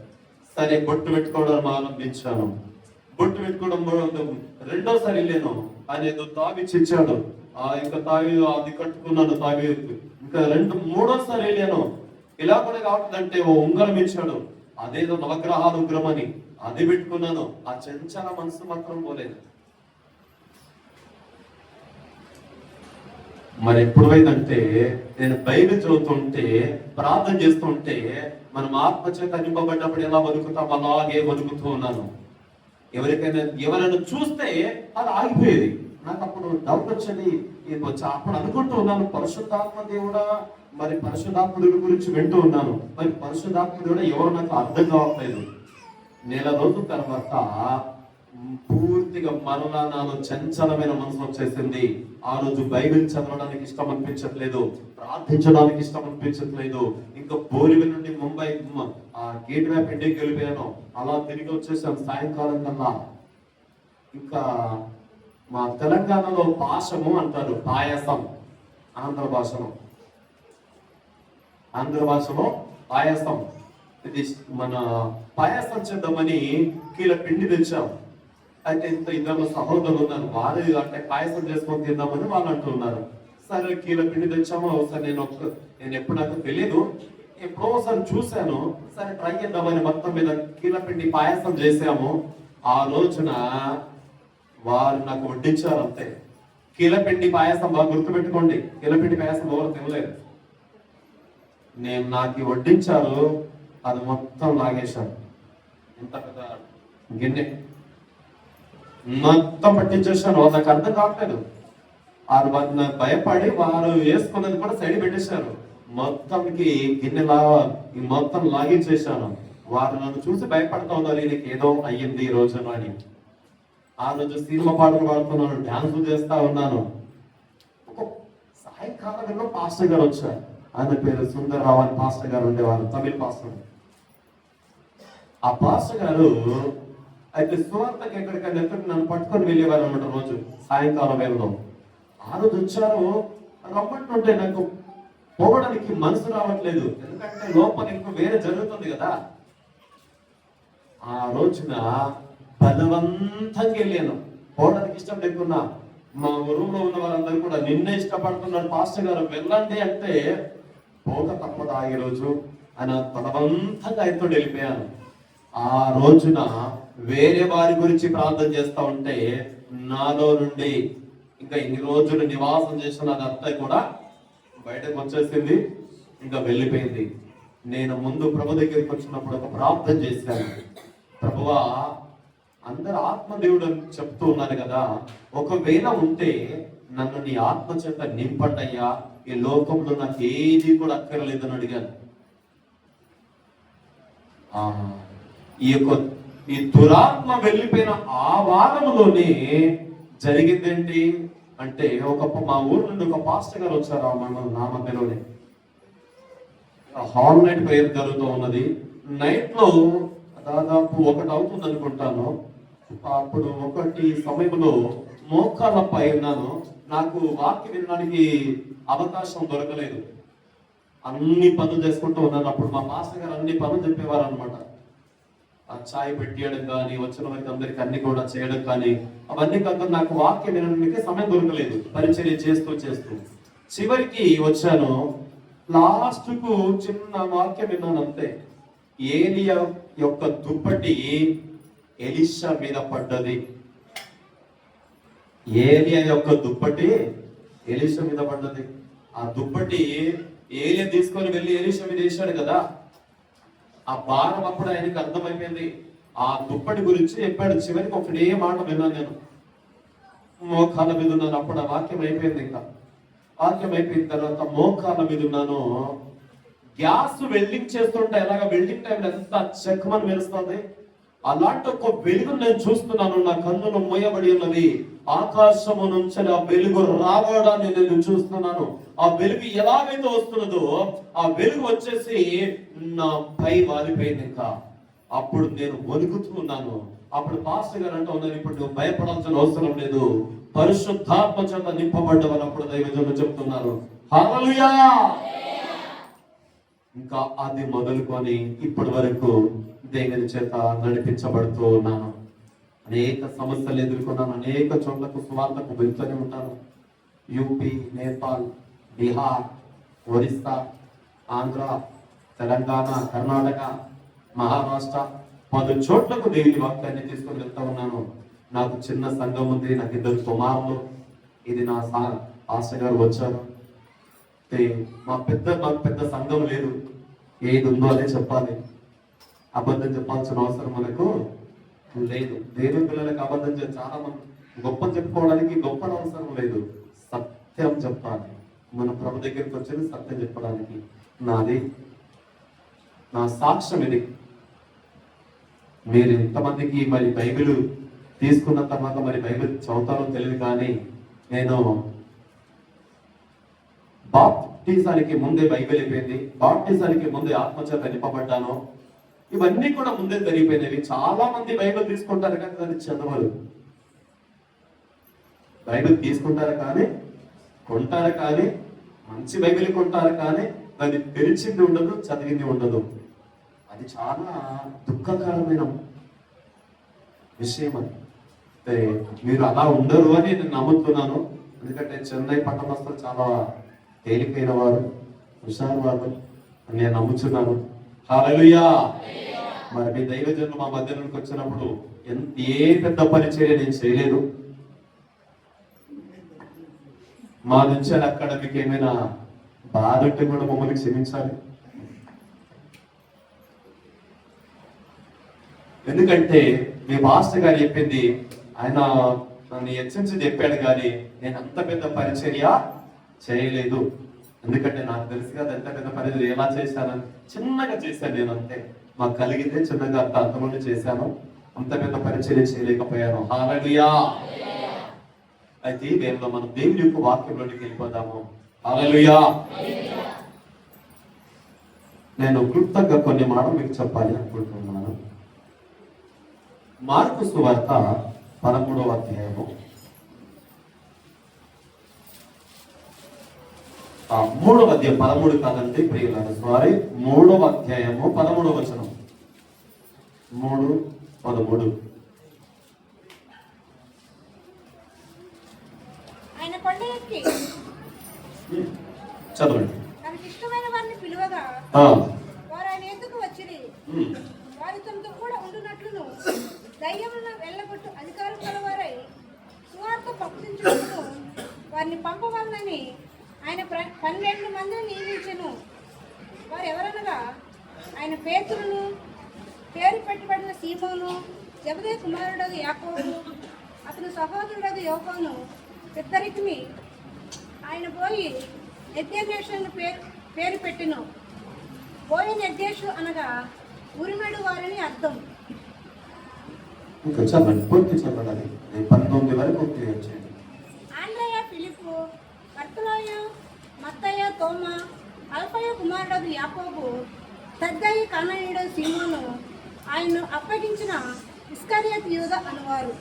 సరే బొట్టు పెట్టుకోవడం ఆరంభించాను. బొట్టు పెట్టుకోవడం 2వ సారి వెళ్ళాను. ఆయన ఏదో తావిచ్చి ఇచ్చాడు, ఇంకా తావి అది కట్టుకున్నాను తావి. ఇంకా 3వ సారి వెళ్ళాను. ఇలా కూడా కావట్లేదంటే ఓ ఉంగరం ఇచ్చాడు, అదేదో నవగ్రహాల ఉగ్రం అని, అది పెట్టుకున్నాను. ఆ చంచల మనసు మాత్రం పోలేదు. మరి ఎప్పుడైందంటే నేను బైబిల్ చదువుతుంటే ప్రార్థన చేస్తుంటే మనం ఆత్మచేత నింపబడ్డప్పుడు ఎలా బతుకుతాం అలాగే బతుకుతూ ఉన్నాను. ఎవరైనా చూస్తే అది ఆగిపోయేది. నాకు అప్పుడు డౌట్ వచ్చేది. అప్పుడు అనుకుంటూ ఉన్నాను, పరిశుద్ధాత్మ దేవుడా, మరి పరిశుద్ధాత్మ గురించి వింటూ ఉన్నాను, మరి పరిశుద్ధాత్మ దేవుడా ఎవరు నాకు అర్థం కావట్లేదు. నెల రోజుల తర్వాత పూర్తిగా మరలా నాలో చంచలమైన మనసు వచ్చేసింది. ఆ రోజు బైబిల్ చదవడానికి ఇష్టం అనిపించట్లేదు, ప్రార్థించడానికి ఇష్టం అనిపించట్లేదు. ఇంకా బోరివెల్ నుండి ముంబై ఆ గేట్ వే ఆఫ్ ఇండియాకి వెళ్ళిపోయాను. అలా తిరిగి వచ్చేసాను సాయంకాలం కల్లా. ఇంకా మా తెలంగాణలో పాశము అంటారు, పాయసం. ఆంధ్ర భాషలో పాయసం. ఇది మన పాయసం చేద్దామని కిలో పిండి తెచ్చాం. అయితే ఇద్దరు సహోదరులు ఉన్నారు, వారు అంటే పాయసం చేసుకొని తిందామని వాళ్ళు అంటున్నారు. సరే కిలో పిండి తెచ్చాము. ఒకసారి నేను ఎప్పుడు నాకు తెలియదు, ఎప్పుడో ఒకసారి చూశాను. సరే ట్రై చేద్దామని మొత్తం మీద కిలో పిండి పాయసం చేసాము. ఆ రోజున వారు నాకు వడ్డించారు అంతే. కిలో పిండి పాయసం, బాగా గుర్తుపెట్టుకోండి, కిలో పిండి పాయసం ఎవరు తినలేదు. నాకు వడ్డించారు, అది మొత్తం లాగేశారు. ఇంత పెద్ద గిన్నె మొత్తం పట్టించేసాను. నాకు అర్థం కావట్లేదు. వారు భయపడి వారు వేసుకున్నది కూడా సైడ్ పెట్టేశారు. మొత్తంకి గిన్నె మొత్తం లాగించేశాను. వారు నన్ను చూసి భయపడతా ఉన్నారు, ఈయనకి ఏదో అయ్యింది ఈ రోజున అని. ఆ రోజు సినిమా పాటలు పాడుతున్నాను, డాన్స్ చేస్తా ఉన్నాను. ఒక సాయంకాలంలో పాస్టర్ గారు వచ్చారు. ఆయన పేరు సుందరరావు అని పాస్టర్ గారు ఉండేవారు, తమిళ పాస్టర్. ఆ పాస్టర్ గారు అయితే సువార్తకి ఎక్కడికైనా నన్ను పట్టుకొని వెళ్ళేవారు అనమాట రోజు సాయంకాలం వేళలో. ఆ రోజు వచ్చారు, రమ్మంటుంటే నాకు పోవడానికి మనసు రావట్లేదు, ఎందుకంటే లోపల ఇంకా వేరే జరుగుతుంది కదా. ఆ రోజున బలవంతంగా వెళ్ళాను, పోవడానికి ఇష్టం లేకున్నా. మా ఊరులో ఉన్న వారందరూ కూడా నిన్నే ఇష్టపడుతున్నాడు పాస్టర్ గారు, వెళ్ళండి అంటే పోక తప్పదు ఈ రోజు అని బలవంతంగా ఆయనతో వెళ్ళిపోయాను. ఆ రోజున వేరే వారి గురించి ప్రార్థన చేస్తా ఉంటే నాలో నుండి ఇంకా ఇన్ని రోజులు నివాసం చేసిన అదంతా కూడా బయటకు వచ్చేసింది, ఇంకా వెళ్ళిపోయింది. నేను ముందు ప్రభు దగ్గరికి వచ్చినప్పుడు ఒక ప్రార్థన చేశాను, ప్రభువా అందరు ఆత్మదేవుడు అని చెప్తూ ఉన్నారు కదా, ఒకవేళ ఉంటే నన్ను నీ ఆత్మ చేత నింపండయ్యా, ఈ లోకంలో నాకు ఏది కూడా అక్కర్లేదని అడిగాను. ఈ దురాత్మ వెళ్ళిపోయిన ఆ వారంలోనే జరిగిందేంటి అంటే, మా ఊరు నుండి ఒక పాస్టర్ గారు వచ్చారు నా మధ్యలోనే. హాల్ నైట్ ప్రేయర్ జరుగుతూ ఉన్నది. నైట్ లో దాదాపు 1 అవుతుంది అనుకుంటాను. అప్పుడు 1 సమయంలో మోకాళ్ళపై ఉన్నాను. నాకు వాక్యం వినడానికి అవకాశం దొరకలేదు, అన్ని పనులు చేసుకుంటూ ఉన్నాను. అప్పుడు మా మాస్టర్ గారు అన్ని పనులు చెప్పేవారు అనమాట. ఆ ఛాయ్ పెట్టేయడం కానీ, వచ్చిన వారికి అందరికి అన్ని కూడా చేయడం కానీ, అవన్నీ కాక నాకు వాక్యం వినడానికి సమయం దొరకలేదు, పరిచర్య చేస్తూ చివరికి వచ్చాను. లాస్ట్ కు చిన్న వాక్యం విన్నాను అంతే. ఏలియా యొక్క దుప్పటి ఎలీషా మీద పడ్డది. ఏలియా యొక్క దుప్పటి ఎలీషా మీద పడ్డది. ఆ దుప్పటి ఏలియా తీసుకొని వెళ్ళి ఎలీషా మీద వేసాడు కదా. ఆ భారం అప్పుడు ఆయనకి అర్థమైపోయింది. ఆ దుప్పటి గురించి చెప్పాడు. చివరికి ఒకటే మాట విన్నాను నేను, మోకాళ్ళ మీద ఉన్నాను. అప్పుడు ఆ వాక్యం అయిపోయింది. ఇంకా వాక్యం అయిపోయిన తర్వాత మోకాళ్ళ మీద ఉన్నాను. గ్యాస్ వెల్డింగ్ చేస్తుంటే ఎలాగ వెల్డింగ్ టైంలో ఎంత చెక్కమని మెరుస్తుంది, అలాంటి ఒక వెలుగు నేను చూస్తున్నాను. నా కన్నులు మూయబడి ఉన్నది. ఆకాశము నుంచి ఆ వెలుగు రావడాన్ని నేను చూస్తున్నాను. ఆ వెలుగు ఎలాగైతే వస్తున్నదో ఆ వెలుగు వచ్చేసి నా పై వాలిపోయింది. ఇంకా అప్పుడు నేను వణుకుతున్నాను. అప్పుడు పాస్టర్ గారు అంటూ ఉన్నారు, ఇప్పుడు నువ్వు భయపడాల్సిన అవసరం లేదు, పరిశుద్ధాత్మ చేత నింపబడ్డవని అప్పుడు దైవజనులు చెప్తున్నారు. హల్లెలూయా. ఇంకా అది మొదలుకొని ఇప్పటి వరకు దేవుని చేత నడిపించబడుతూ ఉన్నాను. అనేక సమస్యలు ఎదుర్కొన్నాను, అనేక చోట్లకు సువార్తకు వెళ్తూనే ఉంటాను. యూపీ, నేపాల్, బీహార్, ఒరిస్సా, ఆంధ్ర, తెలంగాణ, కర్ణాటక, మహారాష్ట్ర 10 చోట్లకు దేవుని వాక్యాన్ని తీసుకొని వెళ్తా ఉన్నాను. నాకు చిన్న సంఘం ఉంది, నాకు 2 కుమారులు. ఇది నా పాస్టర్ గారు వచ్చారు. మాకు పెద్ద సంఘం లేదు, ఏది ఉందో అదే చెప్పాలి. అబద్ధం చెప్పాల్సిన అవసరం మనకు లేదు. దేవుని పిల్లలకు అబద్ధం చాలా మంది గొప్ప చెప్పుకోవడానికి గొప్ప అవసరం లేదు, సత్యం చెప్పాలి. మన ప్రభు దగ్గరికి వచ్చేది సత్యం చెప్పడానికి. నా సాక్ష్యం ఇది. మీరు ఇంతమందికి మరి బైబిల్ తీసుకున్న తర్వాత మరి బైబిల్ చదువుతారో తెలియదు, కానీ నేను బాప్టిజానికి ముందే బైబిల్ అయిపోయింది, బాప్టిజానికి ముందే ఆత్మచేత నింపబడ్డాను. ఇవన్నీ కూడా ముందే జరిగిపోయినవి. చాలా మంది బైబిల్ తీసుకుంటారు కానీ దాన్ని చదవరు. బైబిల్ తీసుకుంటారు కానీ, కొంటారు కానీ, మంచి బైబిల్ కొంటారు కానీ దాన్ని తెరిచింది ఉండదు, చదివింది ఉండదు. అది చాలా దుఃఖకరమైన విషయం. అది మీరు అలా ఉండరు అని నేను నమ్ముతున్నాను. ఎందుకంటే చెన్నై పట్టణస్థులు చాలా తేలికైన వారు, హుషారు వారు అని నేను నమ్ముతున్నాను. హల్లెలూయా. మరి మీ దైవజనులు మా మధ్యలోకి వచ్చినప్పుడు ఏ పెద్ద పరిచర్య నేను చేయలేదు. మా నుంచి అక్కడ మీకు ఏమైనా బాధ ఉంటే కూడా మమ్మల్ని క్షమించాలి. ఎందుకంటే మీ మాస్టర్ గారు చెప్పింది, ఆయన నన్ను హెచ్చరించి చెప్పాడు, కానీ నేను అంత పెద్ద పరిచర్య చేయలేదు. ఎందుకంటే నాకు తెలుసు కదా ఎంత పెద్ద పరిచర్య ఎలా చేశానని. చిన్నగా చేశాను నేను, అంతే. మాకు కలిగితే చిన్నగా అంతలోనే చేశాను, అంత పెద్ద పరిచర్య చేయలేకపోయాను. హల్లెలూయా. అయితే దీనిలో మనం దేవుని యొక్క వాక్యంలోనికి వెళ్ళిపోదాము. హల్లెలూయా. నేను క్లుప్తంగా కొన్ని మాటలు మీకు చెప్పాలి అనుకుంటున్నాను. మార్కు సువార్త 13వ అధ్యాయము 3వ అధ్యాయం 13 కాదండి ప్రియులారా, సారీ 3వ అధ్యాయము 13వ వచనం. 3:13.
ఆయన కొండ ఎక్కి
చదవండి.
తనకి ఇష్టమైన వారిని పిలువగా
ఆ,
వారు ఆయన ఎందుకు వచ్చిరి.
ఉమ్,
వారి తమతో కూడా ఉండునట్లును దయ్యములను వెళ్ళగొట్టు అధికారం గలవారై సువార్త ప్రకటించుటకును వారిని పంపవలనని ఆయన 12 మందిని నియమించెను. వారు ఎవరనగా ఆయన పేతురును, పేరు పెట్టబడిన సీమోను, జెబెదయి కుమారుడగు యాకోబు, అతని సహోదరుడగు యోహాను ఇద్దరికిని ఆయన పోయి నిర్దేశుని పేరు పెట్టెను. పోయి నిర్దేశు అనగా ఉరిమెడు వారని అర్థం.
ఇంకా చదవండి, పూర్తి చదవండి. 19 వరకు పూర్తి చేయండి.
ఆండ్రయ, ఫిలిప్పు, బర్తలోయు, మత్తయ్య, తోమా, అల్ఫయ కుమారుడు యాకోబు, తద్దయి కనానీయుడు సీమోను, ఆయన్ను అప్పగించిన ఇస్కరియోతు యూదా అనువారు.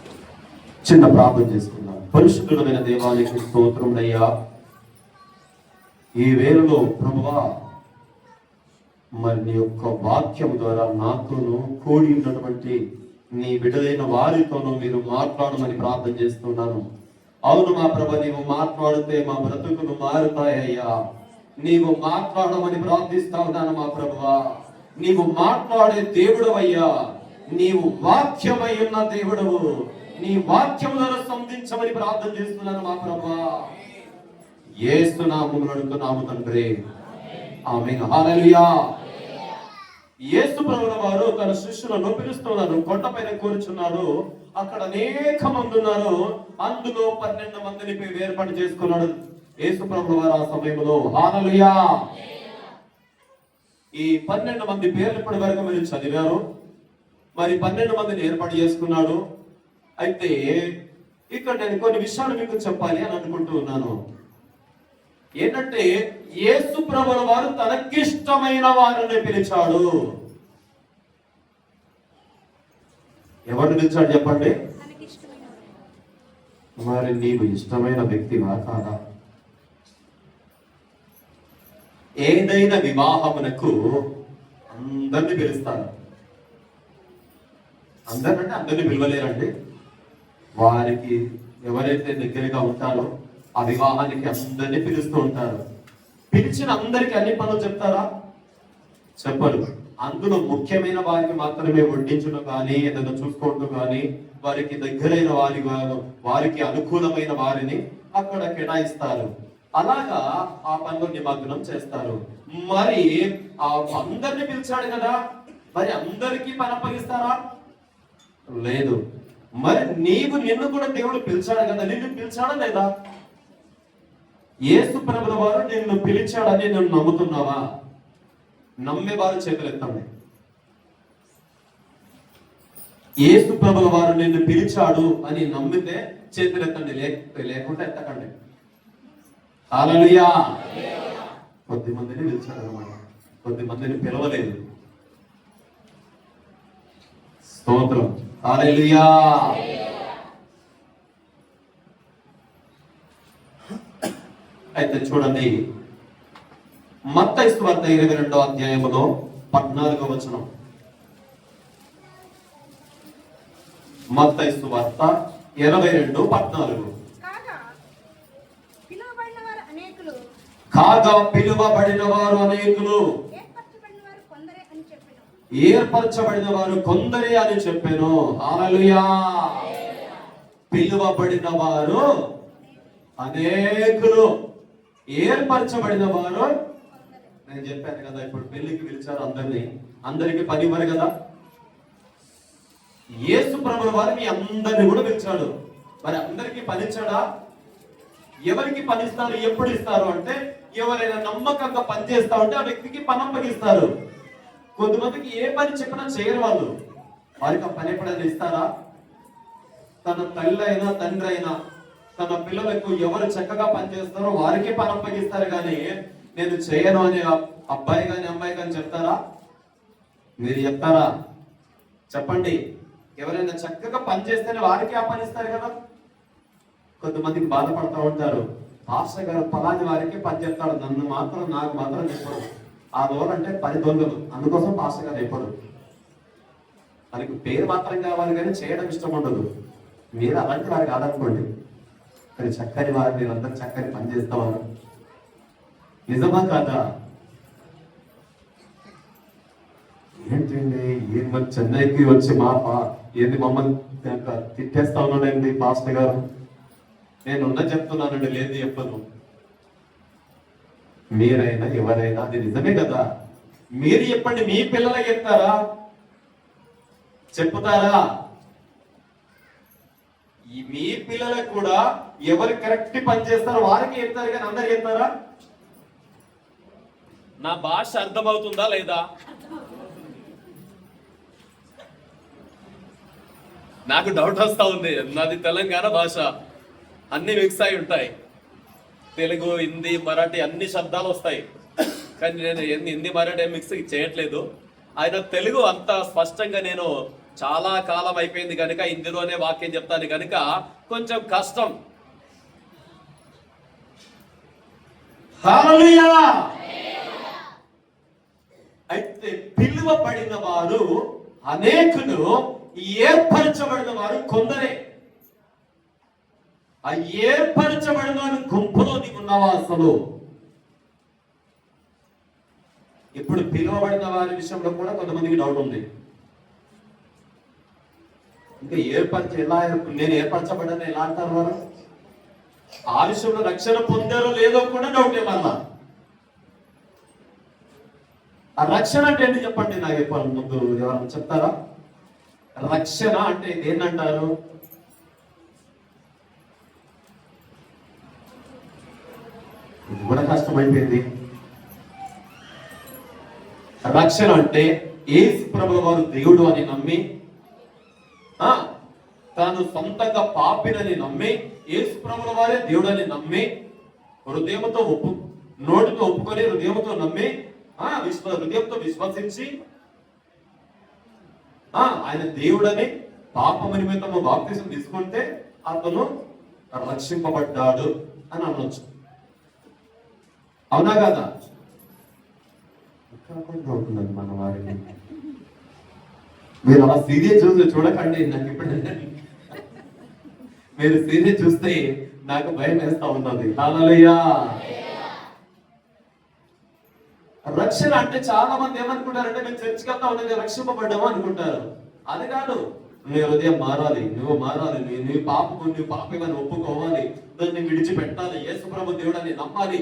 చిన్న ప్రార్థన చేసుకుందాం. పరిశుద్ధుడైన దేవానికి స్తోత్రములయ్యా. ఈ వేళలో ప్రభువా, మరి నీ యొక్క వాక్యం ద్వారా నాతోనూ కూడి ఉన్నటువంటి నీ బిడ్డలైన వారితోనూ మీరు మాట్లాడమని ప్రార్థన చేస్తున్నాను. అవును మా ప్రభ, నీవు మాట్లాడితే మా బ్రతుకులు మారుతాయ్యా. నీవు మాట్లాడమని ప్రార్థిస్తా ఉన్నాను మా ప్రభువా. నీవు మాట్లాడే దేవుడు అయ్యా. నీవు వాక్యమై ఉన్న దేవుడవు. నీ వాక్యం ద్వారా సంధించమని ప్రార్థన చేస్తున్నాను మా ప్రభువా. యేసు నామములో అడుగుతున్నాము తండ్రి, ఆమేన్. హల్లెలూయా. యేసు ప్రభువుల వారు తన శిష్యులను పిలుస్తున్నారు. కొండపైన కూర్చున్నారు. అక్కడ అనేక మంది ఉన్నారు. అందులో 12 మందిని ఏర్పాటు చేసుకున్నాడు యేసు ప్రభువుల వారు ఆ సమయంలో. హల్లెలూయా. ఈ 12 మంది పేర్లు ఇప్పటి వరకు మీరు చదివారు. మరి 12 మందిని ఏర్పాటు చేసుకున్నాడు. అయితే ఇక్కడ నేను కొన్ని విషయాలు మీకు చెప్పాలి అని అనుకుంటూ ఉన్నాను. ఏంటంటే యేసు ప్రభువుల వారు తనకిష్టమైన వారిని పిలిచాడు. ఎవరిని పిలిచాడు చెప్పండి? మరి నీవు ఇష్టమైన వ్యక్తివా కాదా? ఏదైనా వివాహమునకు అందరిని పిలుస్తారు. అందరంటే అందరిని పిలవలేరండి. వారికి ఎవరైతే దగ్గరగా ఉంటారో ఆ వివాహానికి అందరినీ పిలుస్తూ ఉంటారు. పిలిచిన అందరికి అన్ని పనులు చెప్తారా? చెప్పరు. అందులో ముఖ్యమైన వారికి మాత్రమే వడ్డించడం కానీ, ఏదైనా చూసుకోవడం కానీ, వారికి దగ్గరైన వారికి అనుకూలమైన వారిని అక్కడ కేటాయిస్తారు. అలాగా ఆ పనులు నిమగ్నం చేస్తారు. మరి ఆ అందరిని పిలిచాడు కదా, మరి అందరికీ పని అప్పగిస్తారా? లేదు. మరి నిన్ను కూడా దేవుడు పిలిచాడు కదా, నిన్ను పిలిచాడా లేదా? యేసు ప్రభువుల వారు నిన్ను పిలిచాడని నువ్వు నమ్ముతున్నావా? నమ్మేవారు చేతులెత్తండి. యేసు ప్రభువుల వారు నిన్ను పిలిచాడు అని నమ్మితే చేతులెత్తండి, లేకుంటే ఎత్తకండి. హల్లెలూయా. కొద్ది మందిని పిలిచాడు అన్నమాట, కొద్ది మందిని పిలవలేదు. స్తోత్రం. హల్లెలూయా. అయితే చూడండి, మత్తయి సువార్త 22వ అధ్యాయములో 14వ వచనం. మత్తయి సువార్త 22:14. కాగా పిలువబడిన వారు అనేకులు, ఏర్పరచబడిన వారు కొందరే అని చెప్పాను. హల్లెలూయా. పిలువబడిన వారు అనేకులు, ఏర్పరచబడిన వారు. నేను చెప్పాను కదా, ఇప్పుడు పెళ్లికి పిలిచారు అందరికి పని ఇవ్వరు కదా. యేసు ప్రభువుల వారు మీ అందరిని కూడా పిలిచాడు. మరి అందరికీ పనిచ్చాడా? ఎవరికి పనిస్తారు, ఎప్పుడు ఇస్తారు అంటే, ఎవరైనా నమ్మకంగా పనిచేస్తా ఉంటే ఆ వ్యక్తికి పని అప్పగిస్తారు. కొంతమందికి ఏ పని చెప్పినా చేయరు వాళ్ళు. వారికి ఆ పని ఎప్పుడైనా ఇస్తారా? తన తల్లి అయినా తండ్రి అయినా తన పిల్లలకు ఎవరు చక్కగా పనిచేస్తారో వారికే పని అప్పగిస్తారు. కానీ నేను చేయను అని అబ్బాయి కానీ అమ్మాయి కానీ చెప్తారా? మీరు చెప్తారా? చెప్పండి. ఎవరైనా చక్కగా పని చేస్తేనే వారికి ఆ పని ఇస్తారు కదా. కొంతమందికి బాధపడతా ఉంటారు, పాస్టర్ గారు పలాని వారికి పని చెప్తాడు, నన్ను మాత్రం నాకు మాత్రం చెప్పడు. ఆ రోల్ అంటే 10 దొంగలు, అందుకోసం పాస్టర్ గారు చెప్పడు. మనకి పేరు మాత్రం కావాలి కానీ చేయడం ఇష్టం ఉండదు. మీరు అలాంటి వారు కాదనుకోండి, కానీ చక్కని వారు, మీరందరూ చక్కని పని చేస్తావారు. నిజమా కాదా? ఏంటండి మరి చెన్నైకి వచ్చి ఏంది మమ్మల్ని తిట్టేస్తా ఉన్నాడండి పాస్టర్ గారు. నేను చెప్తున్నానండి, లేదు చెప్పను. మీరైనా ఎవరైనా అది నిజమే కదా. మీరు చెప్పండి, మీ పిల్లలకి చెప్తారా? చెప్తారా? మీ పిల్లలకు కూడా ఎవరు కరెక్ట్ పని చేస్తారో వారికి చెప్తారు కానీ అందరు చెప్తారా?
నా భాష అర్థమవుతుందా లేదా? నాకు డౌట్ వస్తా ఉంది. నాది తెలంగాణ భాష, అన్ని మిక్స్ అయి ఉంటాయి. తెలుగు, హిందీ, మరాఠీ అన్ని శబ్దాలు వస్తాయి. కానీ నేను హిందీ మరాఠీ మిక్స్ చేయట్లేదు. ఆయన తెలుగు అంత స్పష్టంగా నేను చాలా కాలం అయిపోయింది కనుక హిందీలోనే వాక్యం చెప్తాను కనుక కొంచెం కష్టం.
హల్లెలూయా! అయితే పిలువబడిన వారు అనేకులు, ఏర్పరచబడిన వారు కొందరే. ఆ ఏర్పరచబడిన వారి గుంపులో నీకు ఉన్నావా అసలు? ఇప్పుడు పిలువబడిన వారి విషయంలో కూడా కొంతమందికి డౌట్ ఉంది. ఇంకా నేను ఏర్పరచబడ్డాను ఎలా అంటారు వారు? ఆ విషయంలో రక్షణ పొందారో లేదో కూడా డౌట్ ఏమన్నా. ఆ రక్షణ అంటే ఏంటి చెప్పండి, నాకు చెప్పాలి. ముందు ఎవరైనా చెప్తారా? రక్షణ అంటే ఏంటంటారు? ఇది కూడా కష్టమైపోయింది. రక్షణ అంటే యేసు ప్రభువు వారు దేవుడు అని నమ్మి, తాను సొంతంగా పాపినని నమ్మి, యేసు ప్రభువు వారే దేవుడు అని నమ్మి, హృదయంతో నోటితో ఒప్పుకొని హృదయంతో నమ్మి, హృదయంతో విశ్వసించి ఆయన దేవుడని పాప నిమిత్తము బాప్తిసం తీసుకుంటే అతను రక్షింపబడ్డాడు అని అనొచ్చు. అవునా కదా? అవుతుందండి మన వారిని. మీరు అలా సీరియస్ చూడకండి. నాకు ఇప్పుడు మీరు సీరియస్ చూస్తే నాకు భయం వేస్తా ఉన్నది. హల్లెలూయా! రక్షణ అంటే చాలా మంది ఏమనుకుంటారంటే మేము చర్చికి వెళ్తా ఉన్నది రక్షింపబడ్డాము అనుకుంటారు. అది కాదు. నీ హృదయం మారాలి, నువ్వు మారాలి, నీ పాపమని ఒప్పుకోవాలి, దాన్ని విడిచిపెట్టాలి, యేసు ప్రభు దేవుడని నమ్మాలి,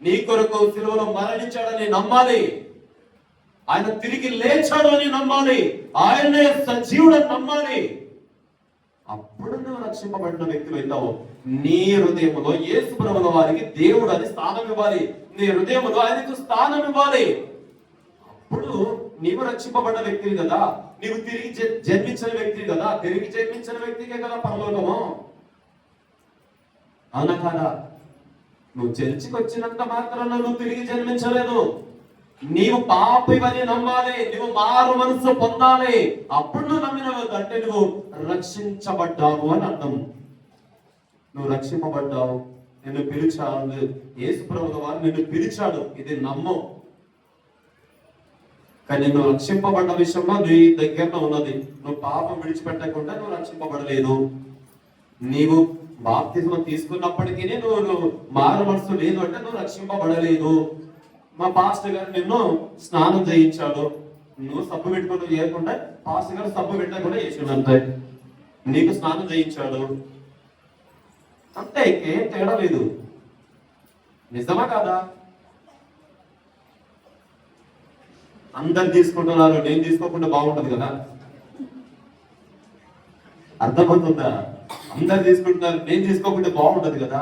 నీ కొరకు సిలువలో మరణించాడని నమ్మాలి, ఆయన తిరిగి లేచాడు అని నమ్మాలి, ఆయనే సజీవుడని నమ్మాలి. అప్పుడు నువ్వు రక్షింపబడిన వ్యక్తులు అవుతావు. నీ హృదయంలో యేసు ప్రభుల వారికి దేవుడు అని స్థానం ఇవ్వాలి, నీ హృదయంలో ఆయనకు స్థానం ఇవ్వాలి. అప్పుడు నీవు రక్షింపబడ్డ వ్యక్తివి కదా, నీవు తిరిగి జన్మించిన వ్యక్తి కదా, తిరిగి జన్మించిన వ్యక్తికే కదా పరలోకము. అవునా కాదా? నువ్వు చర్చికి వచ్చినంత మాత్రాన నువ్వు తిరిగి జన్మించలేదు. నీవు పాపివని నమ్మాలి, నువ్వు మారు మనసు పొందాలి. అప్పుడు నువ్వు నమ్మినవు అంటే నువ్వు రక్షించబడ్డావు అని అర్థం. నువ్వు రక్షింపబడ్డావు, నిన్ను పిలిచాడు యేసు ప్రభువు వారు, నిన్ను పిలిచాడు, ఇది నమ్ము. కానీ నువ్వు రక్షింపబడ్డ విషయంలో నీ దగ్గర ఉన్నది. నువ్వు పాపం విడిచిపెట్టకుండా నువ్వు రక్షింపబడలేదు. నీవు బాప్తిజం తీసుకున్నప్పటికీ నువ్వు మారు మనసు లేదు అంటే నువ్వు రక్షింపబడలేదు. మా పాస్టర్ గారు నిన్ను స్నానం చేయించాడు, నువ్వు సబ్బు పెట్టుకుని చేయకుండా పాస్టర్ గారు సబ్బు పెట్టకుండా చేసాడు అంతే. నీకు స్నానం చేయించాడు అంతే, ఏం తేడా లేదు. నిజమా కాదా? అందరు తీసుకుంటున్నారు, నేను తీసుకోకుండా బాగుంటది కదా. అర్థమవుతుందా? అందరు తీసుకుంటున్నారు, నేను తీసుకోకుండా బాగుంటది కదా.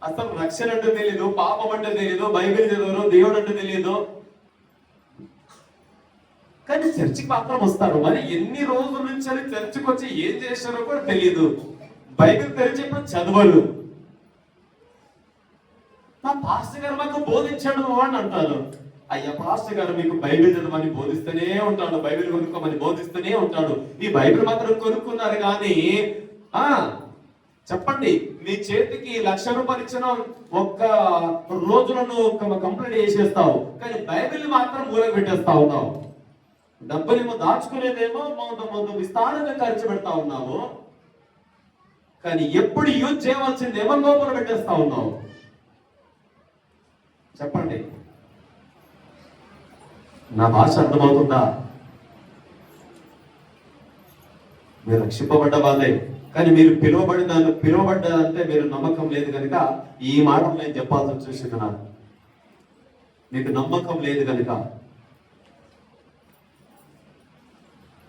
అసలు రక్షణ అంటే తెలియదు, పాపం అంటే తెలియదు, బైబిల్ చదవరు, దేవుడు అంటే తెలియదు, కానీ చర్చికి మాత్రం వస్తారు. మరి ఎన్ని రోజుల నుంచి అని చర్చికి వచ్చి ఏం చేశారో కూడా తెలియదు. బైబిల్ తెరిచేప్పుడు చదవరు. మా పాస్టర్ గారు మాకు బోధించాడు అని అంటారు. అయ్యా పాస్టర్ గారు మీకు బైబిల్ చదవమని బోధిస్తూనే ఉంటాడు, బైబిల్ కొనుక్కోమని బోధిస్తూనే ఉంటాడు. ఈ బైబిల్ మాత్రం కొనుక్కున్నారు కానీ చెప్పండి, మీ చేతికి 1,00,000 రూపాయలు ఇచ్చిన ఒక్క రోజులను కంప్లీట్ చేసేస్తావు, కానీ బైబిల్ మాత్రం మూలకు పెట్టేస్తా ఉన్నావు. డబ్బులేమో దాచుకునేదేమో విస్తారంగా ఖర్చు పెడతా ఉన్నావు, కానీ ఎప్పుడు యూజ్ చేయవలసిందేమో లోపల పెట్టేస్తా ఉన్నావు. చెప్పండి, నా భాష అర్థమవుతుందా? మీరు రక్షింపబడ్డ వాళ్ళే, కానీ మీరు పిలువబడ్డారంటే మీరు నమ్మకం లేదు కనుక ఈ మాటలు నేను చెప్పాల్సి వచ్చేసింది. నాకు మీకు నమ్మకం లేదు కనుక.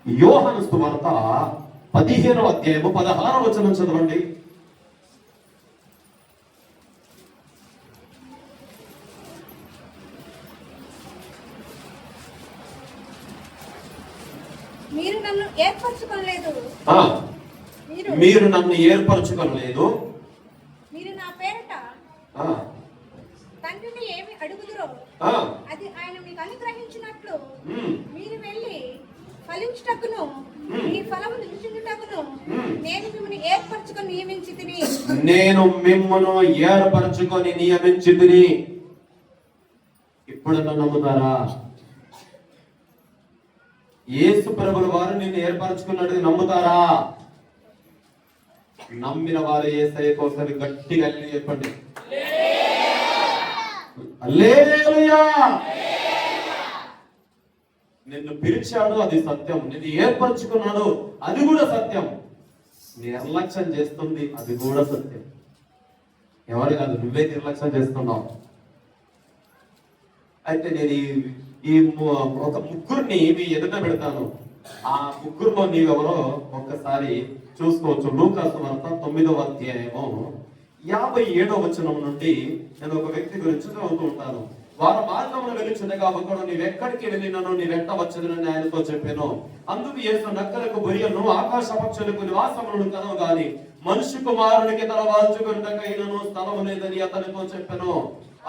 యోహాను సువార్త 15వ అధ్యాయము 16వ వచనం చదవండి.
మీరు నన్ను ఏర్పరచుకోలేదు,
మీరు నన్ను ఏర్పరచుకోలేదు,
మీరు నా పేరట తండ్రిని ఏమి అడుగుదురో అది ఆయన మీకు అనుగ్రహించినట్లు మీరు వెళ్ళి ఫలించుటకును మీ ఫలము రుచించుటకును నేను మిమ్మల్ని ఏర్పరచుకొని నియమించితిని.
నేను మిమ్మల్ని ఏర్పరచుకొని నియమించితిని. ఇప్పుడు నమ్ముతారా? యేసు ప్రభుల వారు నిన్ను ఏర్పరచుకున్నట్టు నమ్ముతారా? నమ్మిన వారు యేసయ్య కోసం గట్టిగా చెప్పండి, హల్లెలూయా. నిన్ను పిలిచాడు, అది సత్యం. నిన్ను ఏర్పరచుకున్నాడు, అది కూడా సత్యం. నిర్లక్ష్యం చేస్తుంది, అది కూడా సత్యం. ఎవరు కాదు, నువ్వే నిర్లక్ష్యం చేస్తున్నావు. అయితే నేను ఈ ఒక ముగ్గురిని మీ ఎదుట పెడతాను. ఆ ముగ్గురులో నీవెవరో ఒక్కసారి చూసుకోవచ్చు. లూకాసు వార్త 9వ అధ్యాయము 57వ వచనం నుండి నేను ఒక వ్యక్తి గురించి చదువుతూ ఉంటాను. వారు మార్గంలో వెలుచుండగా ఒకడు నీవెక్కడికి వెళ్ళినను నీ వెంట వచ్చేదని ఆయనతో చెప్పాను. అందుకు యేసు నక్కలకు బొరియను ఆకాశ పక్షులకు నివాసములను కనవు గాని మనుష్య కుమారునికి తల వాల్చుకున్నకైనను స్థలము లేదని అతనితో చెప్పాను.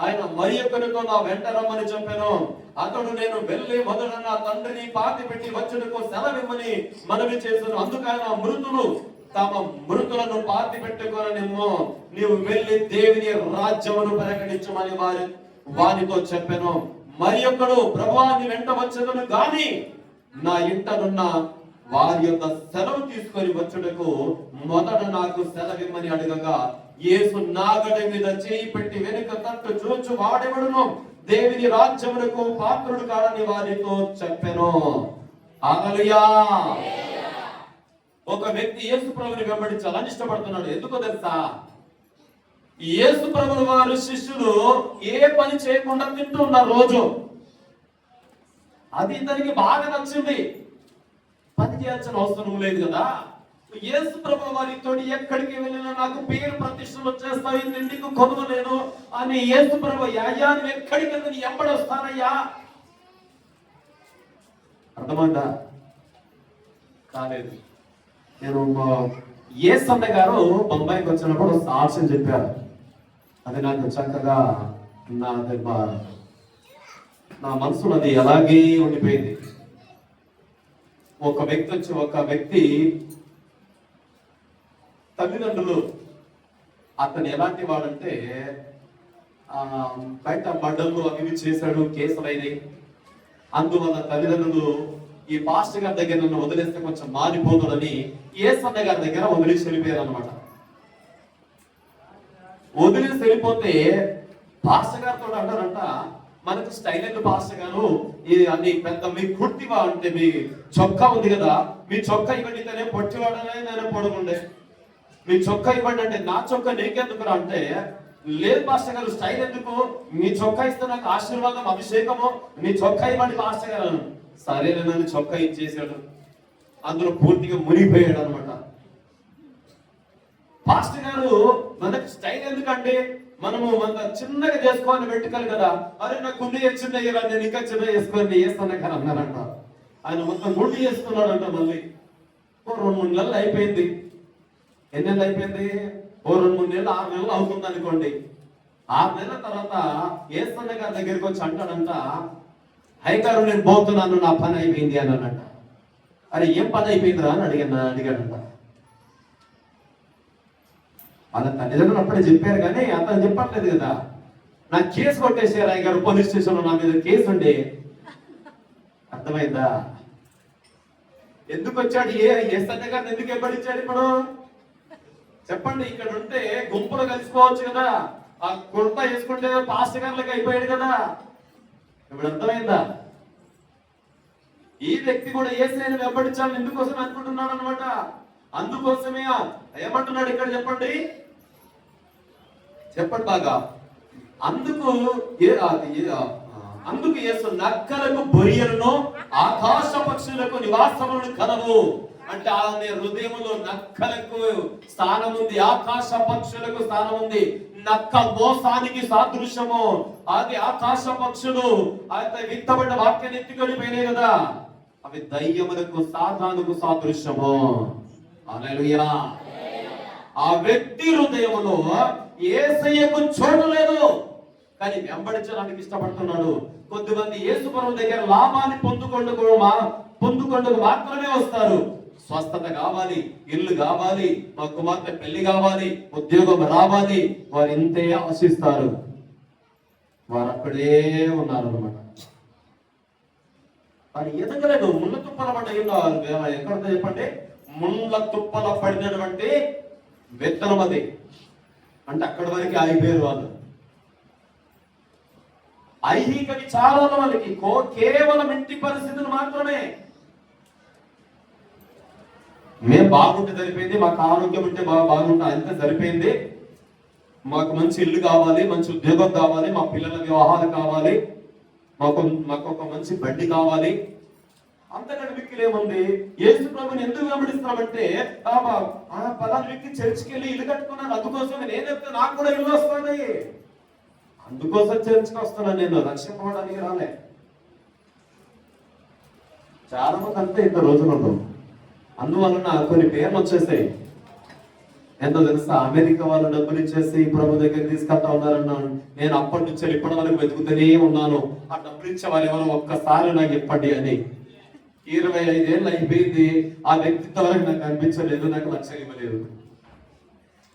ఆయన మరి ఒకరితో నా వెంట రమ్మని చెప్పాను. అతడు నేను వెళ్ళి మొదట నా తండ్రిని పాతి పెట్టి వచ్చుటకు సెలవిమ్మని మనవి చేశాను. అందుకైన మృతులు తమ మృతులను పాతి పెట్టుకోననేమో నీవు వెళ్ళి దేవుని రాజ్యమును ప్రకటించమని వానితో చెప్పాను. మరి ఒకడు ప్రభువా నీ వెంట వచ్చేదను గాని నా ఇంటనున్న వారి యొక్క సెలవు తీసుకొని వచ్చుటకు మొదట నాకు సెలవిమ్మని అడగగా యేసు నాగడి మీద చేయి పెట్టి వెనుక తట్టు చూచు వాడెవడును దేవుని రాజ్యమునకు పాత్రుడు కాడని వారితో చెప్పెను. హల్లెలూయా. ఒక వ్యక్తి యేసు ప్రభుని వెంబడించాలని ఇష్టపడుతున్నాడు. ఎందుకో తెలుసా? యేసు ప్రభుల వారు శిష్యులు ఏ పని చేయకుండా తింటున్నారు రోజు. అది ఇతనికి బాగా నచ్చింది. పని చేయాల్సిన అవసరం లేదు కదా. యేసు ప్రభుల వారితో ఎక్కడికి వెళ్ళినా నాకు పేరు ప్రతిష్టలు వచ్చేస్తాయి, నిండికి కొదవలేను అని యేసు ప్రభు యాయా నువ్వు ఎక్కడికి వెళ్ళి ఎంబడొస్తానయ్యా. అర్థమైందా? కాలేదు. నేను యేసన్న గారు బొంబాయికి వచ్చినప్పుడు సాక్ష్యం చెప్పారు. అది నాకు చక్కగా నా మనసులో అది అలాగే ఉండిపోయింది. ఒక వ్యక్తి తల్లిదండ్రులు అతను ఎలాంటి వాడంటే బయట మడ్డలు అవి చేశాడు, కేసులైనవి. అందువల్ల తల్లిదండ్రులు ఈ పాస్టర్ గారి దగ్గర నన్ను వదిలేస్తే కొంచెం మారిపోతాడని యేసన్న గారి దగ్గర వదిలేసి వెళ్ళిపోయారు అనమాట. వదిలేసి వెళ్ళిపోతే పాస్టర్ గారితో అంటారంట, మనకు స్టైల్ అయితే పాస్టర్ గారు అన్ని పెద్ద మీ కుర్తివా అంటే మీ చొక్కా ఉంది కదా, మీ చొక్కా ఇవ్వండితేనే పొట్టివాడనే నేను పొడగుండే, మీ చొక్కా ఇవ్వండి అంటే నా చొక్కా నీకెందుకురా అంటే, లేదు పాస్టర్ గారు స్టైల్ ఎందుకు, మీ చొక్కా ఇస్తే నాకు ఆశీర్వాదం అభిషేకము, మీ చొక్కా ఇవ్వండి పాస్టర్ గారు. సరేనని చొక్కా ఇచ్చేసాడు. అందులో పూర్తిగా మునిగిపోయాడు అనమాట. పాస్టర్ గారు మనకు స్టైల్ ఎందుకంటే మనము మన చిన్నగా చేసుకోవాలని పెట్టుకోవాలి కదా. అరే నాకు గుండె చిన్న అయ్యారా, నేను ఇంకా చిన్న చేసుకోవాలని వేస్తాను కానీ అన్నారంట. ఆయన మొత్తం గుండె చేసుకున్నాడంట. మళ్ళీ 2-3 నెలలు అయిపోయింది. ఎన్ని నెలలు అయిపోయింది? 2-3 నెలలు 6 నెలలు అవుతుంది అనుకోండి. 6 నెలల తర్వాత ఏసన్న గారి దగ్గరికి వచ్చి అంటాడంట, హైగారు నేను పోతున్నాను, నా పని అయిపోయింది అని అన్నట్ట. అరే ఏం పని అయిపోయిందిరా అని అడిగాడంట. వాళ్ళ తల్లిదండ్రులు అప్పుడే చెప్పారు కానీ అతను చెప్పట్లేదు కదా. నాకు కేసు కొట్టేసారు అయ్యగారు, పోలీస్ స్టేషన్లో నా మీద కేసు ఉండే. అర్థమైందా? ఎందుకు వచ్చాడు? ఏసన్న గారిని ఎందుకు ఎబ్బడించాడు ఇప్పుడు చెప్పండి? ఇక్కడ ఉంటే గుంపులు కలిసిపోవచ్చు కదా, ఆ కుర్తా వేసుకుంటే పాస్టర్ గారులకు అయిపోయాడు కదా. ఇప్పుడు అర్థమైందా? ఈ వ్యక్తి కూడా యేసయ్యను వెంబడించాలని ఎందుకోసం అనుకుంటున్నాడు అనమాట. అందుకోసమే ఏమంటున్నాడు ఇక్కడ చెప్పండి, చెప్పండి బాగా. అందుకు యేసు నక్కలకు బొరియలను ఆకాశ పక్షులకు నివాసములను కలవు అంటే ఆయన హృదయంలో నక్కలకు స్థానం ఉంది, ఆకాశ పక్షులకు స్థానం ఉంది. నక్క మోసానికి సాదృశ్యము. అది ఆకాశ పక్షులు అయితే విత్తబడిన వాక్యాన్ని ఎత్తుకొని కదా, అవి దయ్యములకు సాతానుకు సాదృశ్యము. హల్లెలూయా. ఆ వ్యక్తి హృదయములో యేసయ్యకు చోటు లేదు, కానీ వెంబడించడానికి ఇష్టపడుతున్నాడు. కొద్దిమంది యేసు ప్రభువు దగ్గర లాభాన్ని పొందుకొందుకు మాత్రమే వస్తారు. స్వస్థత కావాలి, ఇల్లు కావాలి, మా కుమార్తె పెళ్లి కావాలి, ఉద్యోగం రావాలి, వారు ఇంతే ఆశిస్తారు. వారు అక్కడే ఉన్నారు అనమాట. వారు ఎదగలేదు. ముళ్ళ తుప్పల పడ్డ ఎక్కడ చెప్పండి, ముళ్ళ తుప్పల పడినటువంటి విత్తనం అది. అంటే అక్కడి వరకు ఆగిపోయారు వాళ్ళు. ఐహిక విచారాల వాళ్ళకి కేవలం ఇంటి పరిస్థితులు మాత్రమే. మేము బాగుంటే సరిపోయింది, మాకు ఆరోగ్యం ఉంటే బాగుంటా అంతే సరిపోయింది, మాకు మంచి ఇల్లు కావాలి, మంచి ఉద్యోగం కావాలి, మా పిల్లల వివాహాలు కావాలి, మాకు ఒక మంచి బండి కావాలి, అంతకంటే మిక్కిలేముంది. యేసు ప్రభుని ఎందుకు వెంబడిస్తామంటే పలానా వ్యక్తి చర్చికి వెళ్ళి ఇల్లు కట్టుకున్నాను, అందుకోసం నేను చెప్తే నాకు కూడా ఇల్లు వస్తుంది, అందుకోసం చర్చికి వస్తున్నాను, నేను రక్షింపడానికి రాలే. చాలా మంది అంతే ఇంత రోజులలో. అందువలన కొన్ని పేర్లు వచ్చేసాయి. ఎంతో తెలుసా, అమెరికా వాళ్ళు డబ్బులు ఇచ్చేసి ప్రభు దగ్గర తీసుకెళ్తా ఉన్నారన్నాను. నేను అప్పటి నుంచి ఇప్పటి వరకు వెతుకుతూనే ఉన్నాను, ఆ డబ్బులు ఇచ్చే వాళ్ళు ఎవరో ఒక్కసారి నాకు చెప్పండి అని. 25 ఏళ్ళు అయిపోయింది, ఆ వ్యక్తిత్వం వరకు నాకు అనిపించలేదు, నాకు లక్ష్యం ఇవ్వలేదు.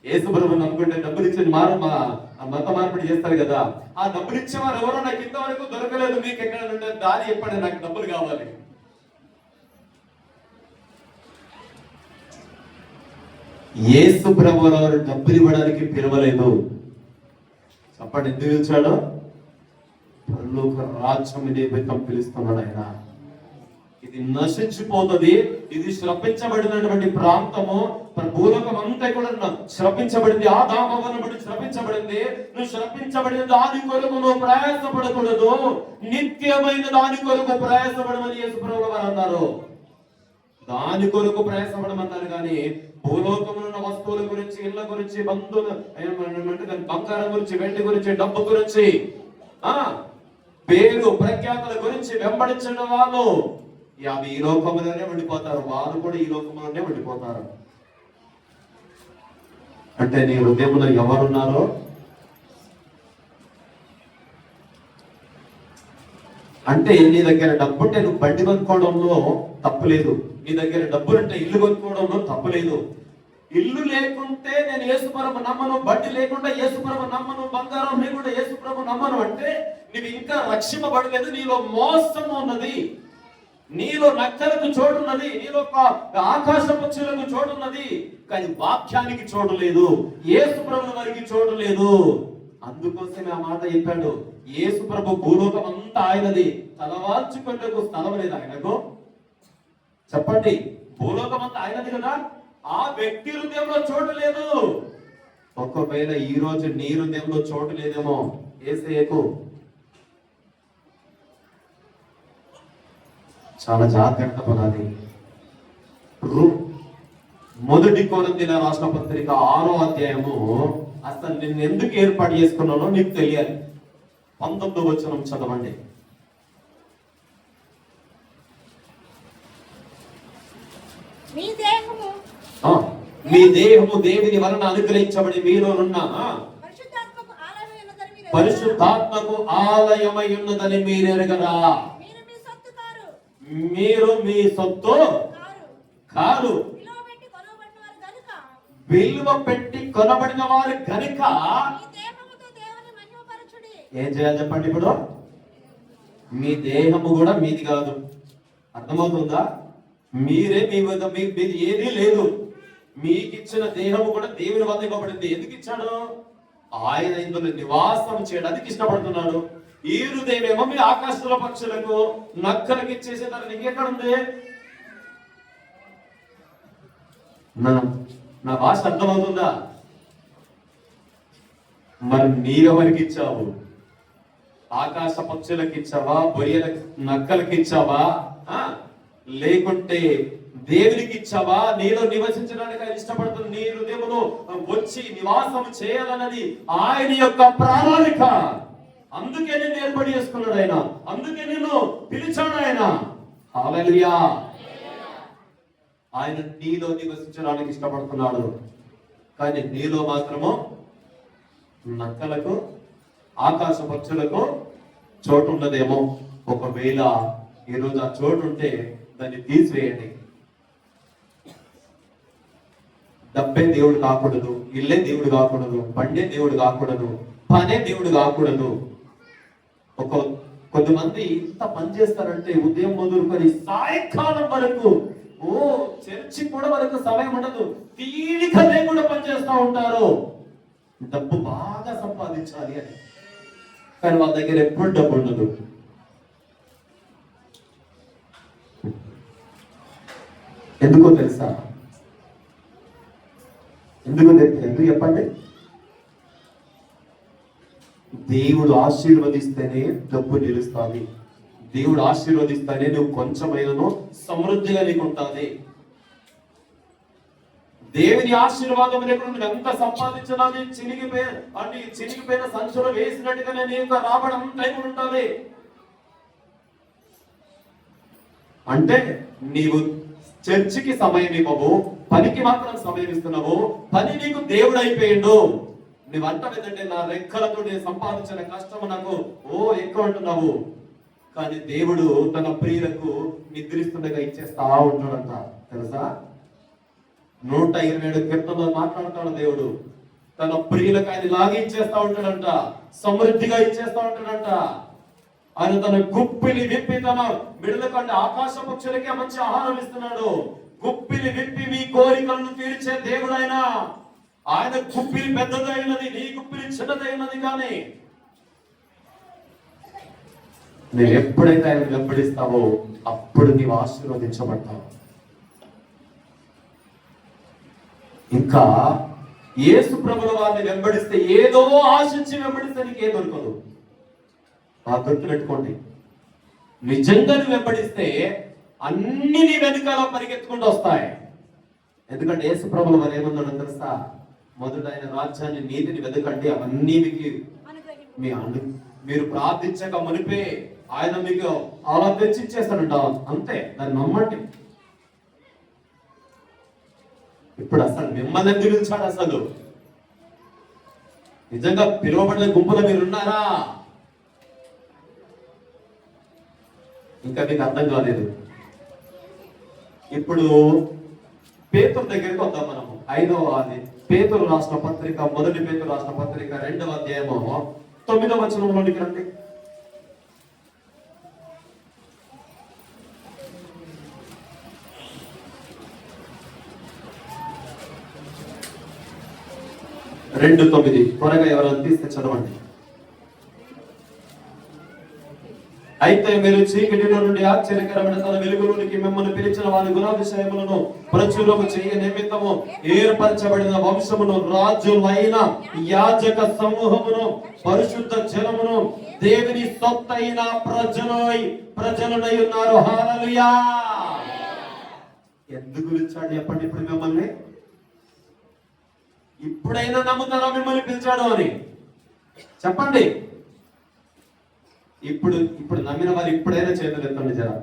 యేసు ప్రభుని అనుకుంటే డబ్బులు ఇచ్చి మత మార్పిడి చేస్తారు కదా, ఆ డబ్బులు ఇచ్చేవారు ఎవరో నాకు ఇంతవరకు దొరకలేదు. మీకు ఎక్కడ నుండి దారి చెప్పండి, నాకు డబ్బులు కావాలి. యేసు ప్రభు వారు డబ్బులు ఇవ్వడానికి పిలవలేదు. చెప్పండి ఎందుకు పిలిచాడు? పరలోక రాజ్యం నిమిత్తం పిలుస్తున్నాడు ఆయన. ఇది నశించిపోతుంది, ఇది శ్రపించబడినటువంటి ప్రాంతము. భూలోకం అంతా కూడా శ్రపించబడింది, ఆ దామవన బట్టి శ్రపించబడింది. నువ్వు శ్రపించబడిన దాని కొరకు నువ్వు ప్రయాసపడకూడదు, నిత్యమైన దాని కొరకు ప్రయాసపడమని యేసు ప్రభువు వారు అన్నారు. దాని కొరకు ప్రయాసపడమన్నారు కానీ భూలోకములో ఉన్న వస్తువుల గురించి, ఇళ్ల గురించి, బంధువులు బంగారం గురించి, వెండి గురించి, డబ్బు గురించి, పేరు ప్రఖ్యాతుల గురించి వెంబడించిన వాళ్ళు అవి ఈ లోకంలోనే ఉండిపోతారు. వారు కూడా ఈ లోకంలోనే ఉండిపోతారు. అంటే నీ హృదయంలో ఎవరున్నారో, అంటే నీ దగ్గర డబ్బుంటే నువ్వు బండి కొనుక్కోవడంలో తప్పులేదు, నీ దగ్గర డబ్బులుంటే ఇల్లు కొనుక్కోవడంలో తప్పులేదు. ఇల్లు లేకుంటే నేను యేసుప్రభు నమ్మను, బండి లేకుండా యేసుప్రభు నమ్మను, బంగారం లేకుండా యేసుప్రభు నమ్మను అంటే నువ్వు ఇంకా రక్షింపబడలేదు. నీలో మోసం ఉన్నది, నీలో నక్కలకు చోటున్నది, నీలో ఆకాశ పక్షులకు చోటున్నది, కానీ వాక్యానికి చోటు లేదు, యేసు ప్రభు వారికి చోటు లేదు. అందుకోసమే ఆ మాట చెప్పాడు. యేసు ప్రభు భూలోకం అంతా ఆయనది, తలవాల్చుకునేందుకు స్థలం లేదు ఆయనకు. చెప్పండి, భూలోకం అంతా ఆయనది కదా, ఆ వ్యక్తి హృదయంలో చోటు లేదు. ఒకవేళ ఈ రోజు నీ హృదయంలో చోటు లేదేమో యేసయ్యకు, చాలా జాగ్రత్త పడాలి. మొదటి కొరింథీయుల రాసిన పత్రిక 6వ అధ్యాయము, అసలు నిన్ను ఎందుకు ఏర్పాటు చేసుకున్నానో నీకు తెలియాలి. 19వ వచనం చదవండి. మీ దేహము దేవుని వలన అనుగ్రహించబడి మీలోనున్న పరిశుద్ధాత్మకు ఆలయమై ఉన్నదని మీరు ఎరగరా? మీరు మీ సొత్తు కాదు, విలువ పెట్టి కొనబడిన వారు కనుక ఏం చేయాలి చెప్పండి? ఇప్పుడు మీ దేహము కూడా మీది కాదు. అర్థమవుతుందా? మీరే మీది ఏదీ లేదు. మీకు ఇచ్చిన దేహము కూడా దేవుని వల్ల ఇవ్వబడింది. ఎందుకు ఇచ్చాడు? ఆయన ఇందులో నివాసం చేయడానికి ఇష్టపడుతున్నాడు. ఈ హృదయమేమో మీ ఆకాశంలో పక్షులకు నక్కలకి ఇచ్చేసేదాన్ని నీకెక్కడ ఉంది? నా భాష అర్థమవుతుందా? మరి నీవెవరికి ఇచ్చావు? ఆకాశ పక్షులకు ఇచ్చావా? బొరియల నక్కలకి ఇచ్చావా? లేకుంటే దేవునికి ఇచ్చావా? నీలో నివసించడానికి ఆయన ఇష్టపడుతున్న నీ హృదయములో వచ్చి నివాసం చేయాలన్నది ఆయన యొక్క ప్రణాళిక. అందుకే నేను ఏర్పాటు చేసుకున్నాడు ఆయన, అందుకే నేను పిలిచాడు ఆయన. హల్లెలూయా! ఆయన నీలో నివసించడానికి ఇష్టపడుతున్నాడు. కానీ నీలో మాత్రము నక్కలకు ఆకాశ పక్షులకు చోటు ఉండదేమో. ఒకవేళ ఈరోజు ఆ చోటు ఉంటే దాన్ని తీసివేయండి. డబ్బే దేవుడు కాకూడదు, ఇల్లే దేవుడు కాకూడదు, బండే దేవుడు కాకూడదు, పనే దేవుడు కాకూడదు. కొంతమంది ఇంత పని చేస్తారంటే ఉదయం మొదలుకొని సాయంకాలం వరకు చర్చి కూడా వరకు సమయం ఉండదు. తీరిక లేకుండా పనిచేస్తూ ఉంటారు. డబ్బు బాగా సంపాదించాలి అని, కానీ వాళ్ళ దగ్గర ఎప్పుడు డబ్బు ఉండదు. ఎందుకో తెలుసా? ఎందుకు చెప్పండి? దేవుడు ఆశీర్వదిస్తేనే డబ్బు నిలుస్తుంది. దేవుడు ఆశీర్వదిస్తేనే నువ్వు కొంచెమైనను సమృద్ధిగా నీకు ఉంటుంది. దేవుని ఆశీర్వాదం లేకుండా నువ్వు ఎంత సంపాదించినా చినిగిపోయిన సంచులు వేసినట్టుగానే నీకు రావడం టైం ఉంటుంది. అంటే నీవు చర్చికి సమయం ఇవ్వవు, పనికి మాత్రం సమయం ఇస్తున్నావు. పని నీకు దేవుడు అయిపోయిండు. నువ్వు అంటావు ఏంటంటే నా రెక్కలతో నేను సంపాదించిన కష్టం నాకు ఎక్కువ అంటున్నావు. కానీ దేవుడు తన ప్రియులకు నిద్రిస్తుండగా ఇచ్చేస్తా ఉంటాడంట. తెలుసా? 127 కీర్తనలో మాట్లాడతాడు దేవుడు. తన ప్రియులకు ఆయన లాగా ఇచ్చేస్తా ఉంటాడంట, సమృద్ధిగా ఇచ్చేస్తా ఉంటాడంట. ఆయన తన గుప్పిలి విప్పి తన మిడల కంటే ఆకాశ పక్షులకే మంచి ఆహారం ఇస్తున్నాడు. గుప్పిలి విప్పి మీ కోరికలను తీర్చే దేవుడు ఆయన. ఆయన గుప్పిలి పెద్దదైనది, నీ గుప్పిలి చిన్నదైనది. కానీ నేను ఎప్పుడైతే ఆయన వెంబడిస్తావో అప్పుడు నీవు ఆశీర్వదించబడతావు. ఇంకా యేసు ప్రభుల వారిని వెంబడిస్తే, ఏదో ఆశించి వెంబడిస్తే నీకే దొరకదు. గుర్తు పెట్టుకోండి. నిజంగా నువ్వు వెంబడిస్తే అన్ని నీ వెనుకాల పరిగెత్తుకుంటూ వస్తాయి. ఎందుకంటే యేసు ప్రభుల వారు ఏమన్నాడు తెలుసా? మొదట ఆయన రాజ్యాన్ని, నీతిని వెతకండి, అవన్నీ మీరు ప్రార్థించక మునిపే ఆయన మీకు అలా తెచ్చిచ్చేస్తాడంట. అంతే, దాన్ని నమ్మండి. ఇప్పుడు అసలు మిమ్మల్ని ఎందుకు పిలిచాడు? అసలు నిజంగా పిలువబడిన గుంపులో మీరు ఉన్నారా? ఇంకా మీకు అర్థం కాలేదు. ఇప్పుడు పేతురు దగ్గరికి వద్దాం మనము. 5వ పేతురు రాష్ట్ర పత్రిక, 1 పేతురు రాష్ట్ర పత్రిక 2వ అధ్యాయము 9వ వచనంలోనికి రండి. రెండు 9 త్వరగా ఎవరైనా తీస్తే చదవండి. అయితే మీరు చీకటిలో నుండి ఆశ్చర్యకరమైన తన వెలుగులోనికి మిమ్మల్ని పిలిచిన వారి గుణాతిశయములను ప్రచురము చేయ నిమిత్తము ఏర్పరచబడిన వంశమును, రాజులైన యాజక సమూహమును, పరిశుద్ధ జనమును, దేవుని సొత్తైన ప్రజలునై ఉన్నారు. హల్లెలూయా! ఎందుకు పిలిచాడు చెప్పండి? ఇప్పుడు మిమ్మల్ని ఇప్పుడైనా నమ్ముతారా మిమ్మల్ని పిలిచాడు అని? చెప్పండి. ఇప్పుడు నమ్మిన వారు ఇప్పుడైనా చేతులు ఎత్తండి. జరా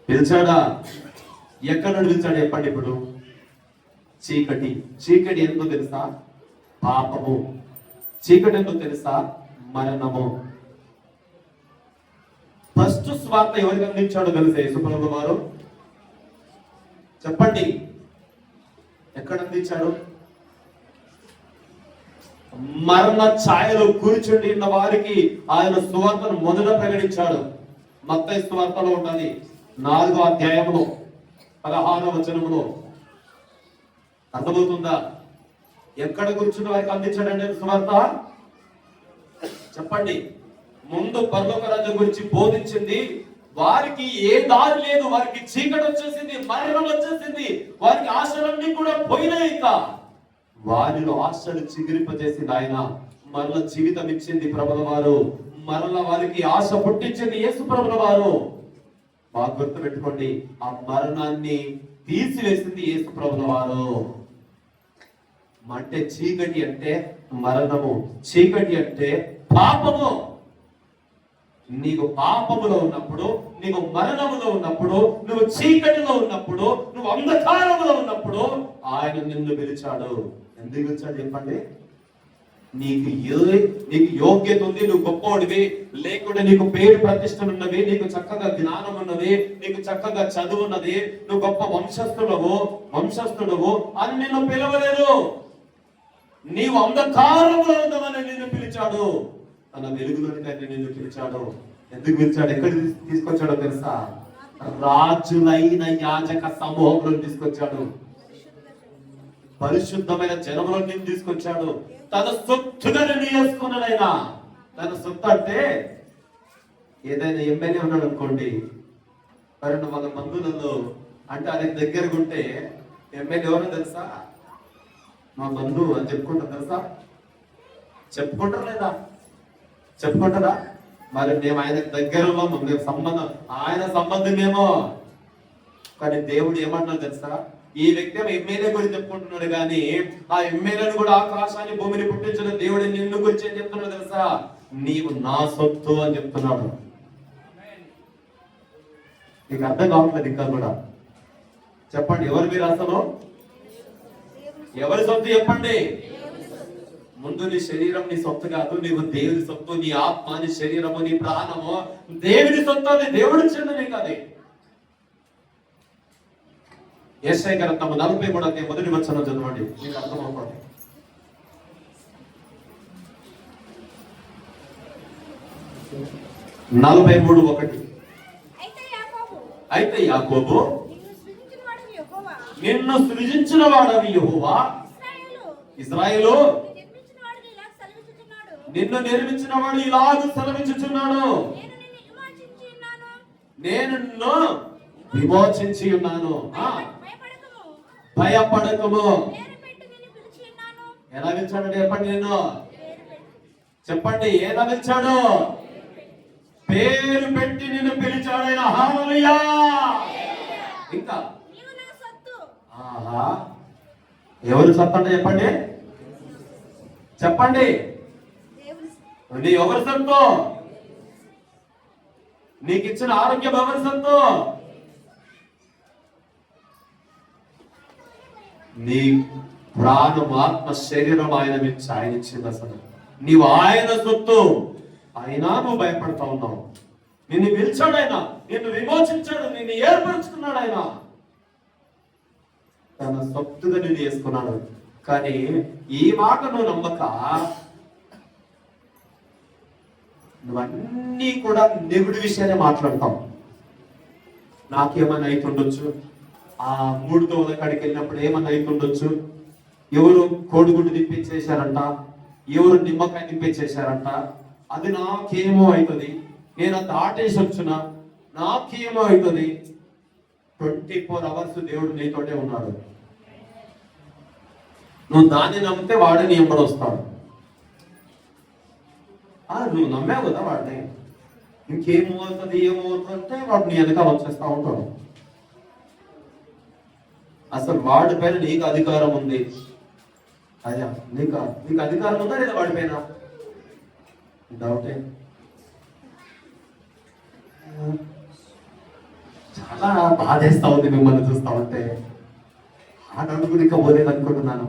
పిలిచాడా? ఎక్కడ నుండి పిలిచాడు చెప్పండి? ఇప్పుడు చీకటి. చీకటి ఎందుకు తెలుసా? పాపము. చీకటి ఎందుకు తెలుసా? మరణము. ఫస్ట్ స్వార్థ ఎవరికి అందించాడో తెలుసా యేసుప్రభు వారు? చెప్పండి, ఎక్కడ అందించాడు? మరణ ఛాయలో కూర్చుండి ఉన్న వారికి ఆయన సువార్తను మొదట ప్రకటించాడు. మత్తయి సువార్తలో ఉన్నది 4వ అధ్యాయంలో 16వ వచనంలో. అర్థమవుతుందా? ఎక్కడ కూర్చున్న వారికి అందించాడండి సువార్త? చెప్పండి. ముందు పరలోక రాజ్యం గురించి బోధించింది. వారికి ఏ దారి లేదు, వారికి చీకటి వచ్చేసింది, మరణం వచ్చేసింది, వారికి ఆశలన్నీ కూడా పోయినాయి. ఇంకా వారిలో ఆశలు చిగురింపజేసింది ఆయన. మరల జీవితం ఇచ్చింది ప్రభుల వారు. మరల వారికి ఆశ పుట్టించింది యేసు ప్రభుల వారు. బాగా గుర్తు పెట్టుకోండి, ఆ మరణాన్ని తీసివేసింది యేసు ప్రభుల వారు. అంటే చీకటి అంటే మరణము, చీకటి అంటే పాపము. నీకు పాపములో ఉన్నప్పుడు, నీకు మరణములో ఉన్నప్పుడు, నువ్వు చీకటిలో ఉన్నప్పుడు, నువ్వు అంధకారములో ఉన్నప్పుడు ఆయన నిన్ను పిలిచాడు. ఎందుకు పిలిచాడు చెప్పండి? నీకు యోగ్యత ఉంది, నువ్వు గొప్పవాడివి, లేకుంటే నీకు పేరు ప్రతిష్టలు ఉన్నవి, నీకు చక్కగా జ్ఞానం ఉన్నది, నీకు చక్కగా చదువు ఉన్నది, నువ్వు గొప్ప వంశస్థుడవు అని నిన్ను పిలవలేదు. నీవు అంధకారంలో ఉండమని నిన్ను పిలిచాడు. తన వెలుగులోనికి నిన్ను పిలిచాడు. ఎందుకు పిలిచాడు? ఎక్కడ తీసుకొచ్చాడో తెలుసా? రాజులైన యాజక సమూహంలో తీసుకొచ్చాడు. పరిశుద్ధమైన జనంలో నిన్ను తీసుకొచ్చాడు. తన సొత్తుగా చేసుకున్నాడు ఆయన. తన సొత్తు అంటే ఏదైనా ఎమ్మెల్యే ఉన్నాడు అనుకోండి, 200 మందులలో అంటే ఆయన దగ్గరకు ఉంటే ఎమ్మెల్యే ఎవరో తెలుసా? మా బంధువు అని చెప్పుకుంటారు తెలుసా? చెప్పుకుంటారా లేదా? చెప్పుకుంటారా? మరి మేము ఆయన దగ్గరలో మేము సంబంధం, ఆయన సంబంధమేమో. కానీ దేవుడు ఏమంటున్నాడు తెలుసా? ఈ వ్యక్తి ఎమ్మెల్యే గురించి చెప్పుకుంటున్నాడు, కానీ ఆ ఎమ్మెల్యేను కూడా ఆకాశాన్ని భూమిని పుట్టించిన దేవుడు నిన్ను గురించి ఏం చెప్తున్నాడు తెలుసా? నీవు నా సొత్తు అని చెప్తున్నాడు. నీకు అర్థం కావట్లేదు ఇంకా కూడా. చెప్పండి, ఎవరు మీరు అసలు? ఎవరి సొత్తు చెప్పండి? ముందు నీ శరీరం నీ సొత్తు కాదు, నీవు దేవుని సొత్తు. నీ ఆత్మ, నీ శరీరము, నీ ప్రాణము దేవుని సొత్తు. అది దేవుడు చెందినది కాదు. యెషయా గ్రంథము 43వ అధ్యాయం 1వ వచనం చదవండి, మీకు అర్థమవుతుంది. 43:1. అయితే యాకోబు నిన్ను సృజించిన వాడవి యెహోవా, ఇశ్రాయేలు నిన్ను నిర్మించిన వాడు ఇలాగ సెలవించుచున్నాడు, నేను నిన్ను విమోచించి ఉన్నాను, భయపడకము. ఎలా పిలిచాడు చెప్పండి? నిన్ను చెప్పండి, ఎలా పిలిచాడు? పేరు పెట్టి నిన్ను పిలిచాడు ఆయన. హల్లెలూయా. ఇంకా ఆహా, ఎవరు సొత్తు అంటే చెప్పండి? చెప్పండి, నీ ఎవరి సొత్తు? నీకు ఇచ్చిన ఆరోగ్యం ఎవరి సొత్తు? నీ ప్రాణం, ఆత్మ, శరీరం ఆయన మీకు ఆయన ఇచ్చింది. అసలు నీవు ఆయన సొత్తు. అయినా నువ్వు భయపడతా ఉన్నావు. నిన్ను పిలిచాడు ఆయన, నిన్ను విమోచించాడు, నిన్ను ఏర్పరుచుకున్నాడు ఆయన. తన సొత్తుగా నిన్ను చేసుకున్నాడు. కానీ ఈ మాట నువ్వు నమ్మక నువ్వన్నీ కూడా నెగుడు విషయాన్ని మాట్లాడతావు. నాకేమన్నా అయితుండొచ్చు, ఆ 3 దోవల కాడికి వెళ్ళినప్పుడు ఏమన్నా అయితుండొచ్చు, ఎవరు కోడిగుడ్డు తిప్పించేశారంట, ఎవరు నిమ్మకాయ తిప్పించేశారంట, అది నాకేమో అవుతుంది, నేను అంత ఆటేసి వచ్చినా నాకేమో అవుతుంది. 24 అవర్స్ దేవుడు నీతోటే ఉన్నాడు. నువ్వు దాన్ని నమ్మితే వాడే నీ ఎంబడి వస్తాడు. నువ్వు నమ్మావు కదా వాడిని, ఇంకేమవుతుంది ఏమవుతుందంటే వాడు నీ వెనకాల వచ్చేస్తా ఉంటాడు. అసలు వాడి పైన నీకు అధికారం ఉంది. అయ్యా, నీకు అధికారం ఉందా లేదా వాడి పైన? డౌటే. చాలా బాధేస్తా ఉంది మిమ్మల్ని చూస్తా ఉంటే. ఆ డౌట్ ఇంకా పోలేదు అనుకుంటున్నాను.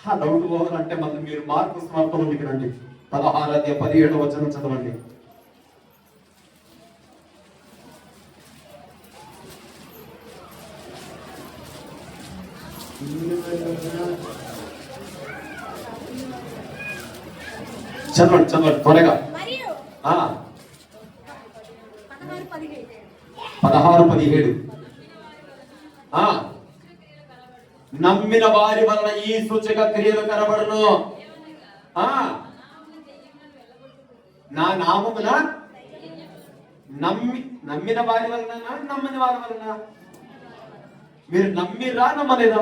ఆ డౌట్ పోవాలంటే మళ్ళీ మీరు మార్కు సువార్తలోనికి రండి, 16:17 చదవండి. చదవండి చదవండి త్వరగా.
మరియు
16:17 నమ్మిన వారి వలన ఈ సూచక క్రియలు కనబడును. నా నామమున నమ్మిన వారి వలన, నమ్మని వారి వలన. మీరు నమ్మిరా నమ్మలేదా?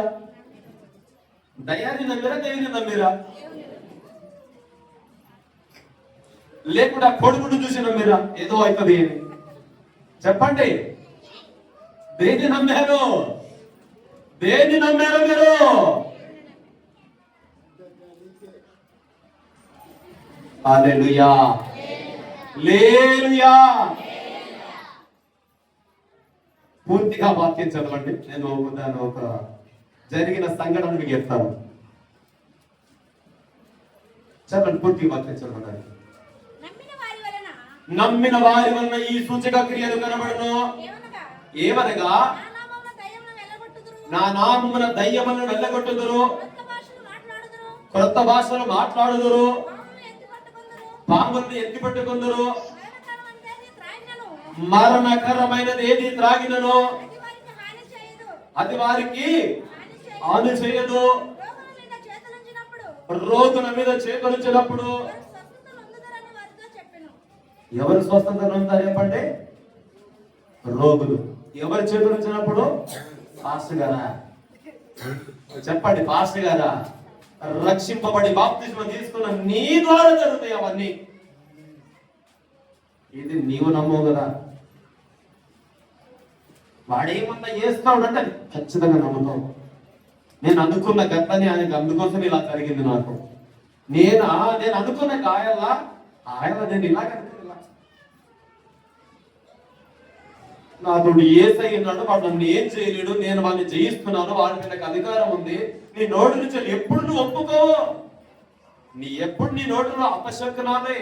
దయాన్ని నమ్మిరా, దేవుని నమ్మిరా? లేకుండా కొడుకును చూసి నమ్మిరా? ఏదో అవుతుంది అని చెప్పండి. దేన్ని నమ్మారు? దేన్ని నమ్మారు మీరు? హల్లెలూయా, హల్లెలూయా. పూర్తిగా వాక్యం చదవండి. నేను దాని ఒక జరిగిన సంఘటన మీకు చెప్తాను. చదవండి, పూర్తిగా వాక్యం చదవండి. నమ్మిన వారి వలన ఈ సూచక క్రియలు కనబడును. ఏమనగా నా నామమున దయ్యములను వెళ్ళగొట్టుదురు, క్రొత్త భాషలు మాట్లాడుదురు, పాములను ఎత్తి పట్టుకుందురు, మరణకరమైనది ఏది త్రాగినను అది వారికి హాని చేయదు. రోగుల మీద చేతులుంచినప్పుడు ఎవరు స్వస్థత పొందుతారు చెప్పండి? రోగులు. ఎవరు చేతులు వచ్చినప్పుడు? పాస్టర్ గారా చెప్పండి, పాస్టర్ గారా. రక్షింపబడి బాప్తిస్మం తీసుకున్న నీ ద్వారా జరుగుతాయి అవన్నీ. ఇది నీవు నమ్మవు కదా. వాడేమన్నా చేస్తాడంటే అది ఖచ్చితంగా నమ్ముతావు. నేను అనుకున్న గతని ఆయనకు అందుకోసం ఇలా జరిగింది నాకు. నేను అనుకున్న గాయాలా నేను ఇలా నాతో ఏసై ఉన్నాడు, వాడు నన్ను ఏం చేయలేడు, నేను వాడిని జయిస్తున్నాను, వాడి మీద నాకు అధికారం ఉంది. నీ నోటి నుంచి ఎప్పుడు నువ్వు ఒప్పుకో. ఎప్పుడు నీ నోటిలో అపశకునాలే,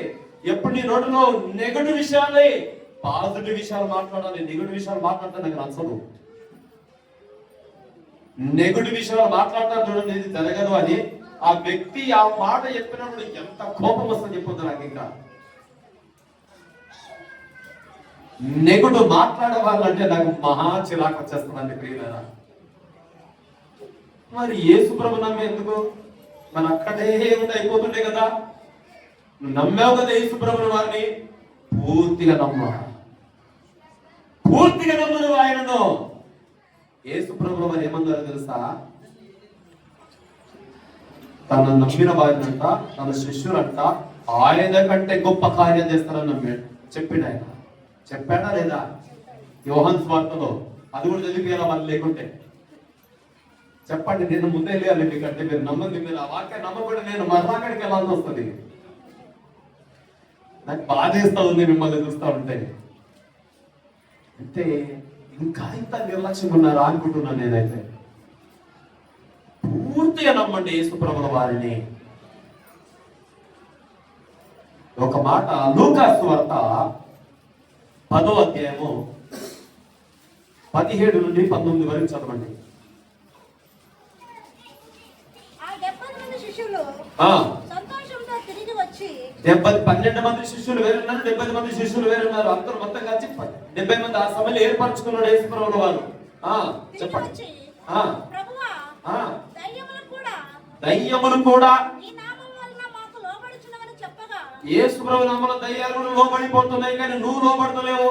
ఎప్పుడు నీ నోటిలో నెగటివ్ విషయాలే. పాజిటివ్ విషయాలు మాట్లాడాలి. నెగటివ్ విషయాలు మాట్లాడితే నాకు నచ్చదు. నెగటివ్ విషయాలు మాట్లాడతాను చూడండి, ఇది జరగదు అని. ఆ వ్యక్తి ఆ మాట చెప్పినప్పుడు ఎంత కోపం వస్తుంది చెప్పొద్దు నాకు. ఇంకా నెగుడు మాట్లాడే వాళ్ళంటే నాకు మహా చిరాకు వచ్చేస్తుందండి ప్రియులారా. మరి యేసు ప్రభు నమ్మే ఎందుకు? మన అక్కడే ఉండి అయిపోతుండే కదా. నువ్వు నమ్మావు కదా యేసు ప్రభుని, వారిని పూర్తిగా నమ్మ, పూర్తిగా నమ్మను ఆయనను. యేసు ప్రభు వారు ఏమన్నారో తెలుసా? తన నమ్మిన వారినంట, తన శిష్యులంట ఆయన కంటే గొప్ప కార్యం చేస్తారని నమ్మాడు, చెప్పాడు ఆయన. చెప్పాడా లేదా? యోహాను సువార్తలో అది కూడా చదివిపోయారా వాళ్ళు లేకుంటే? చెప్పండి. నేను ముందే వెళ్ళాలి మీకంటే మీరు నమ్మంది. మీరు ఆ వాక్యాన్ని నమ్మకుండా నేను మరణాక్కడికి వెళ్ళాల్సి వస్తుంది. నాకు బాధేస్తా ఉంది మిమ్మల్ని చూస్తా ఉంటే. అంటే ఇంకా ఇంత నిర్లక్ష్యం ఉన్నారా అనుకుంటున్నాను నేనైతే. పూర్తిగా నమ్మండి యేసు ప్రభుల వారిని. ఒక మాట లూకా సువార్త 10వ అధ్యాయము 17 నుండి 19 వరకు చదవండి. 12 మంది శిష్యులు వేరున్నారు, 70 మంది శిష్యులు వేరున్నారు. అందరూ మొత్తం కలిసి 70 మంది ఆ సమయంలో ఏర్పరచుకున్నాడు యేసు ప్రభువుల వారు. చెప్పండి. దయ్యములు కూడా యేసు ప్రభు నామమున దయ్యాలు లోబడిపోతున్నాయి, కానీ నువ్వు లోబడతలేవు.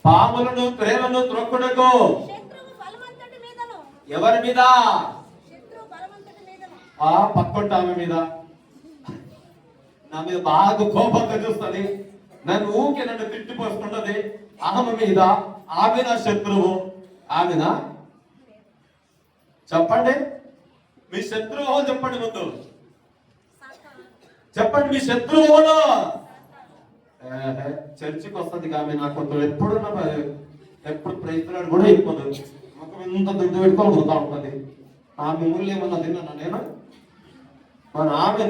పాములను తేళ్లను త్రొక్కుటకు. ఎవరి మీద? పక్కొంట ఆమె మీద. నా మీద బాగా కోపంగా చూస్తుంది, నన్ను ఊకే నన్ను తిట్టిపోస్తుంటది. ఆమె మీద, ఆమె నా శత్రువు. ఆమెనా? చెప్పండి, మీ శత్రువు చెప్పండి ముందు. చెప్పండి, మీ శత్రువు ఎవరు? చర్చికి వస్తుంది కానీ నాకు ఎప్పుడు ప్రయత్నాలు కూడా అయిపోదు. ఒక ఇంత దుడ్డు పెట్టుకొని పోతా ఉంటుంది. ఆమె ఊళ్ళో ఏమన్నా తిన్నానా నేను? మన ఆమె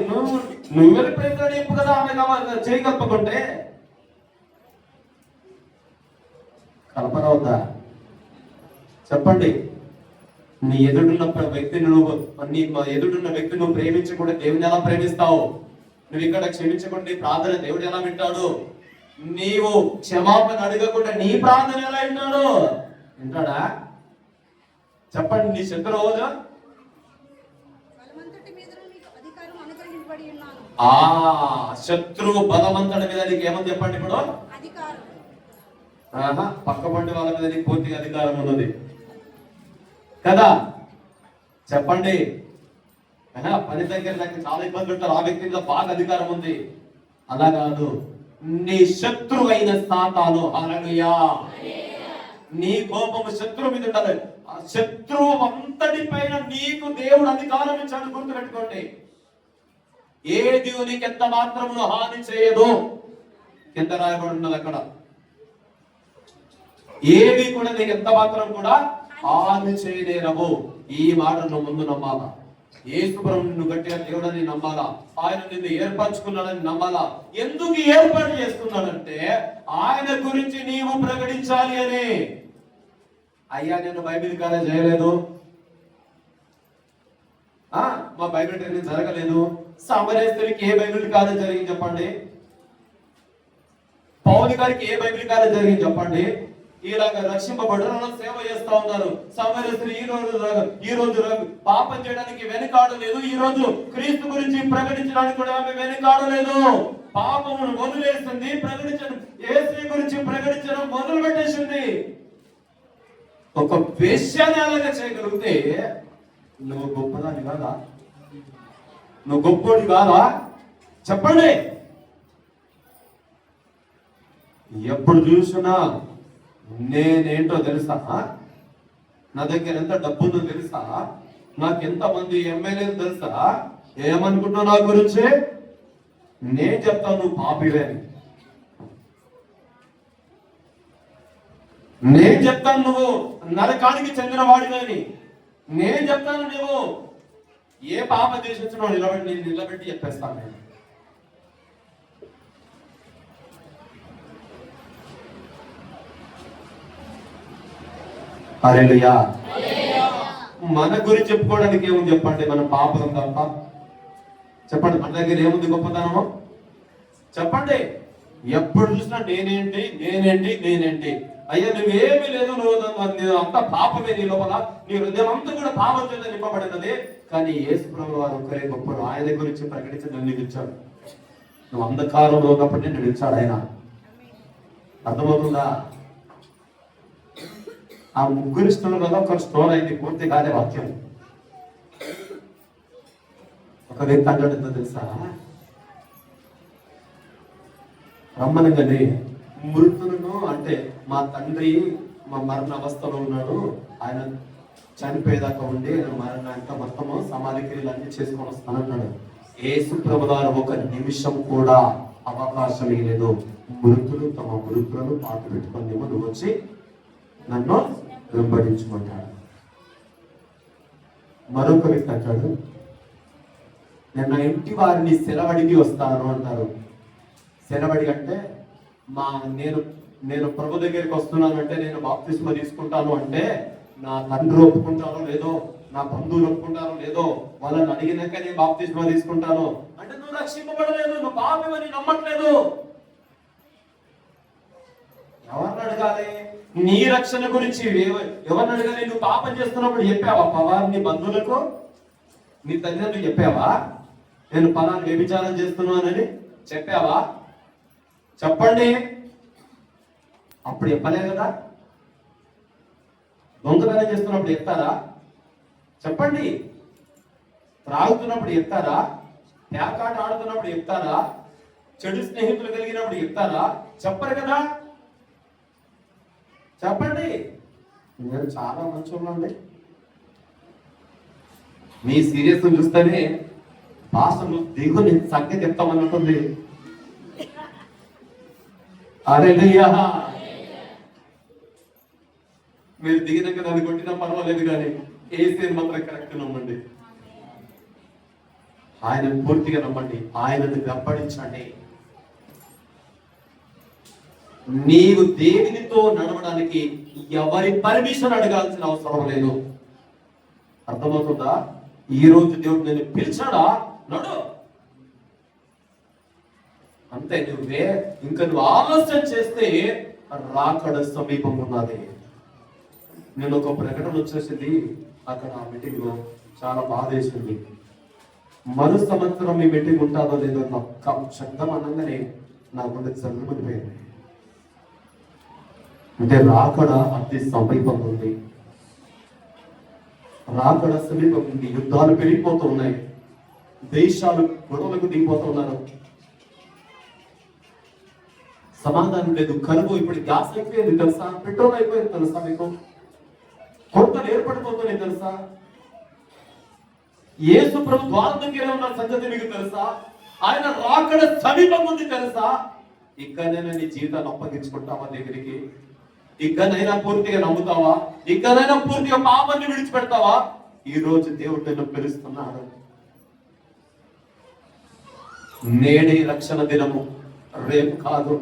నువ్వెళ్ళి ప్రయత్నాలు చెప్పు కదా, ఆమె కావాలి చేయగలుపుకుంటే కలపనవుతా. చెప్పండి, నీ ఎదుడున్న వ్యక్తిని ఎదుడున్న వ్యక్తి నువ్వు ప్రేమించకుండా దేవుని ఎలా ప్రేమిస్తావు? నువ్వు ఇక్కడ క్షమించకుండా నీ ప్రార్థన దేవుడు ఎలా వింటాడు? నీవు క్షమాపణ అడగకుండా నీ ప్రార్థన ఎలా వింటాడా? చెప్పండి, నీ శత్రువు శత్రువు బలవంతుడి మీద నీకు ఏమని చెప్పండి ఇప్పుడు? పక్క పండి వాళ్ళ మీద నీకు పూర్తిగా అధికారం ఉన్నది కదా. చెప్పండి, పని దగ్గర నాకు చాలా ఇబ్బందులు ఉంటారు, ఆ వ్యక్తి మీద బాగా అధికారం ఉంది. అలా కాదు, నీ శత్రువు అయిన సాతాను, హల్లెలూయా, నీ కోపము శత్రువు మీద ఉండాలి. ఆ శత్రువు అంతటి పైన నీకు దేవుడు అధికారం ఇచ్చాడు. గుర్తుపెట్టుకోండి, ఏ దేవునికి ఎంత మాత్రమును హాని చేయదు. కింద రాయబడి ఉన్నది అక్కడ, ఏవి కూడా నీకు ఎంత మాత్రం కూడా హాని చేయలేరవు. ఈ మాటను ముందు నమ్మాలా. యేసుప్రభు నిన్ను గట్టిగా దేవుడని నమ్మాలా. ఆయన నిన్ను ఏర్పరచుకున్నాడని నమ్మాలా. ఎందుకు ఏర్పాటు చేసుకున్నాడంటే ఆయన గురించి నీవు ప్రకటించాలి అని. అయ్యా, నేను బైబిల్ కాలేజ్ చేయలేదు, మా బైబిల్ ట్రైనింగ్ జరగలేదు. సమరస్తులకి ఏ బైబిల్ కాలేజ్ జరిగింది చెప్పండి? పౌలు గారికి ఏ బైబిల్ కాలేజ్ జరిగింది చెప్పండి? ఇలాగ రక్షింపబడ్డారు, సేవ చేస్తా ఉన్నారు. సమరస్తులు ఈ రోజు పాపం చేయడానికి వెనుకాడలేదు. ఈ రోజు క్రీస్తు గురించి ప్రకటించడానికి కూడా ఆమె వెనుకాడలేదు. పాపమును వదిలేస్తుంది, ప్రకటించడం, యేసు గురించి ప్రకటించడం మొదలు పెట్టేసింది. ఒక వేశ్యాన్ని అలాగా చేయగలిగితే నువ్వు గొప్పదాన్ని కాదా? నువ్వు గొప్పోడి కాదా? చెప్పండి. ఎప్పుడు చూసినా నేనేంటో తెలుసా, నా దగ్గర ఎంత డబ్బు ఉందో తెలుసా, నాకు ఎంత మంది ఎమ్మెల్యేలు తెలుసా, ఏమనుకుంటున్నావు నా గురించి? నేను చెప్తాను నువ్వు పాపివే అని. నేను చెప్తాను నువ్వు నరకానికి చెందిన వాడివని. నేను చెప్తాను నువ్వు ఏ పాప చేసినావు నిలబెట్టి చెప్పేస్తాను నేను. హల్లెలూయా. మన గురించి చెప్పుకోవడానికి ఏముంది చెప్పండి? మన పాపం తప్ప. చెప్పండి, మన దగ్గర ఏముంది గొప్పతనము? చెప్పండి. ఎప్పుడు చూసినా నేనేంటి నేనేంటి నేనేంటి. అయ్యా, నువ్వేమీ లేదు, నువ్వు అంతా పాపమే. నీ లోపల నీ హృదయం అంతా కూడా పాపం చేత నింపబడినది. కానీ యేసుప్రభువు వారు ఒక్కరే గొప్పడు. ఆయన గురించి ప్రకటించి నన్ను నిలిచాడు. నువ్వు అంధకారంలో ఉన్నప్పుడు నిన్ను నిలిచాడు ఆయన. అర్థమవుతుందా? ఆ ముగ్గురు స్టోర్ వల్ల ఒక స్టోర్ అయింది పూర్తి కాదే వాక్యం. ఒక వ్యక్తి అంటాడు, ఎంతో తెలుసా, రమ్మనగానే మృతులను, అంటే మా తండ్రి మా మరణ అవస్థలో ఉన్నాడు, ఆయన చనిపోయేదాకా ఉండి మరణ అంతా మొత్తము సమాధి క్రియలు అన్ని చేసుకొని వస్తానన్నాడు. యేసుప్రభువు వారు ఒక నిమిషం కూడా అవకాశం ఇవ్వలేదు. మృతులు తమ మృతులను పాత పెట్టుకొని నువ్వు వచ్చి నన్ను వెంబడించుకుంటాడు. మరొక వ్యక్తి అంటాడు, నేను నా ఇంటి వారిని సెలవడికి వస్తాను అంటారు. సెలవడి అంటే నేను ప్రభు దగ్గరికి వస్తున్నానంటే, నేను బాప్తిస్మా తీసుకుంటాను అంటే నా తండ్రి ఒప్పుకుంటారో లేదో, నా బంధువులు ఒప్పుకుంటారో లేదో, వాళ్ళని అడిగినాక నేను బాప్తిస్మా తీసుకుంటాను అంటే నువ్వు రక్షింపబడలేదు, నువ్వు పాపమని నమ్మట్లేదు. ఎవరిని అడగాలి? నీ రక్షణ గురించి ఎవరిని అడగాలి? నువ్వు పాపం చేస్తున్నప్పుడు చెప్పావా పవారు నీ బంధువులకు, నీ తల్లిదండ్రులు చెప్పావా నేను పలానా వ్యభిచారం చేస్తున్నానని చెప్పావా? చెప్పండి. అప్పుడు చెప్పలేదు కదా. దొంగతనం చేస్తున్నప్పుడు చెప్తారా? చెప్పండి. త్రాగుతున్నప్పుడు చెప్తారా? ప్యాకాట ఆడుతున్నప్పుడు చెప్తారా? చెడు స్నేహితులు కలిగినప్పుడు చెప్తారా? చెప్పరు కదా. చెప్పండి. మీరు చాలా మంచి వాళ్ళండి. మీ సీరియస్ చూస్తేనే భాషలు దిగుని సంగతి చెప్తామన్నట్టుంది. హల్లెలూయా. మీరు దిగినాక నన్ను కొట్టినా పర్వాలేదు, కానీ ఏసీ మాత్రం కరెక్ట్ నమ్మండి. ఆయనను పూర్తిగా నమ్మండి, ఆయనను వెంబడించండి. నీవు దేవునితో నడవడానికి ఎవరి పర్మిషన్ అడగాల్సిన అవసరం లేదు. అర్థమవుతుందా? ఈ రోజు దేవుడు నేను పిలిచాడా, నడు అంతే. నువ్వు ఆలస్యం చేస్తే రాకడ సమీపం ఉన్నది. నేను ఒక ప్రకటన వచ్చేసింది అక్కడ ఆ మీటింగ్ లో, చాలా బాధ వేసింది. మరు సంవత్సరం ఈ మీటింగ్ ఉంటుందో లేదో నాకు శబ్దం అనగానే నాకు చదువుకునిపోయింది. అంటే రాకడ అతి సమీపం ఉంది, రాకడ సమీపం ఉంది. యుద్ధాలు పెరిగిపోతూ ఉన్నాయి, దేశాలు గొడవలకు దిగిపోతున్నారు, సమాధానం లేదు, కరువు. ఇప్పుడు గ్యాస్ అయిపోయింది తెలుసా, పెట్రోల్ అయిపోయింది తెలుసా, మీకు కొరతలు ఏర్పడిపోతున్నాయి తెలుసా, యేసు ప్రభు ద్వారం దగ్గరే ఉన్న సంగతి మీకు తెలుసా, ఆయన రాకడ సమీపం ఉంది తెలుసా. ఇక్కడైనా నీ జీవితాన్ని అప్పగించుకుంటావా దగ్గరికి? ఇక్కడైనా పూర్తిగా నమ్ముతావా? ఇక్కడైనా పూర్తిగా పాపాన్ని విడిచిపెడతావా? ఈ రోజు దేవుడు నిన్ను పిలుస్తున్నాడు. నేడే రక్షణ దినము, రేపు కాదు.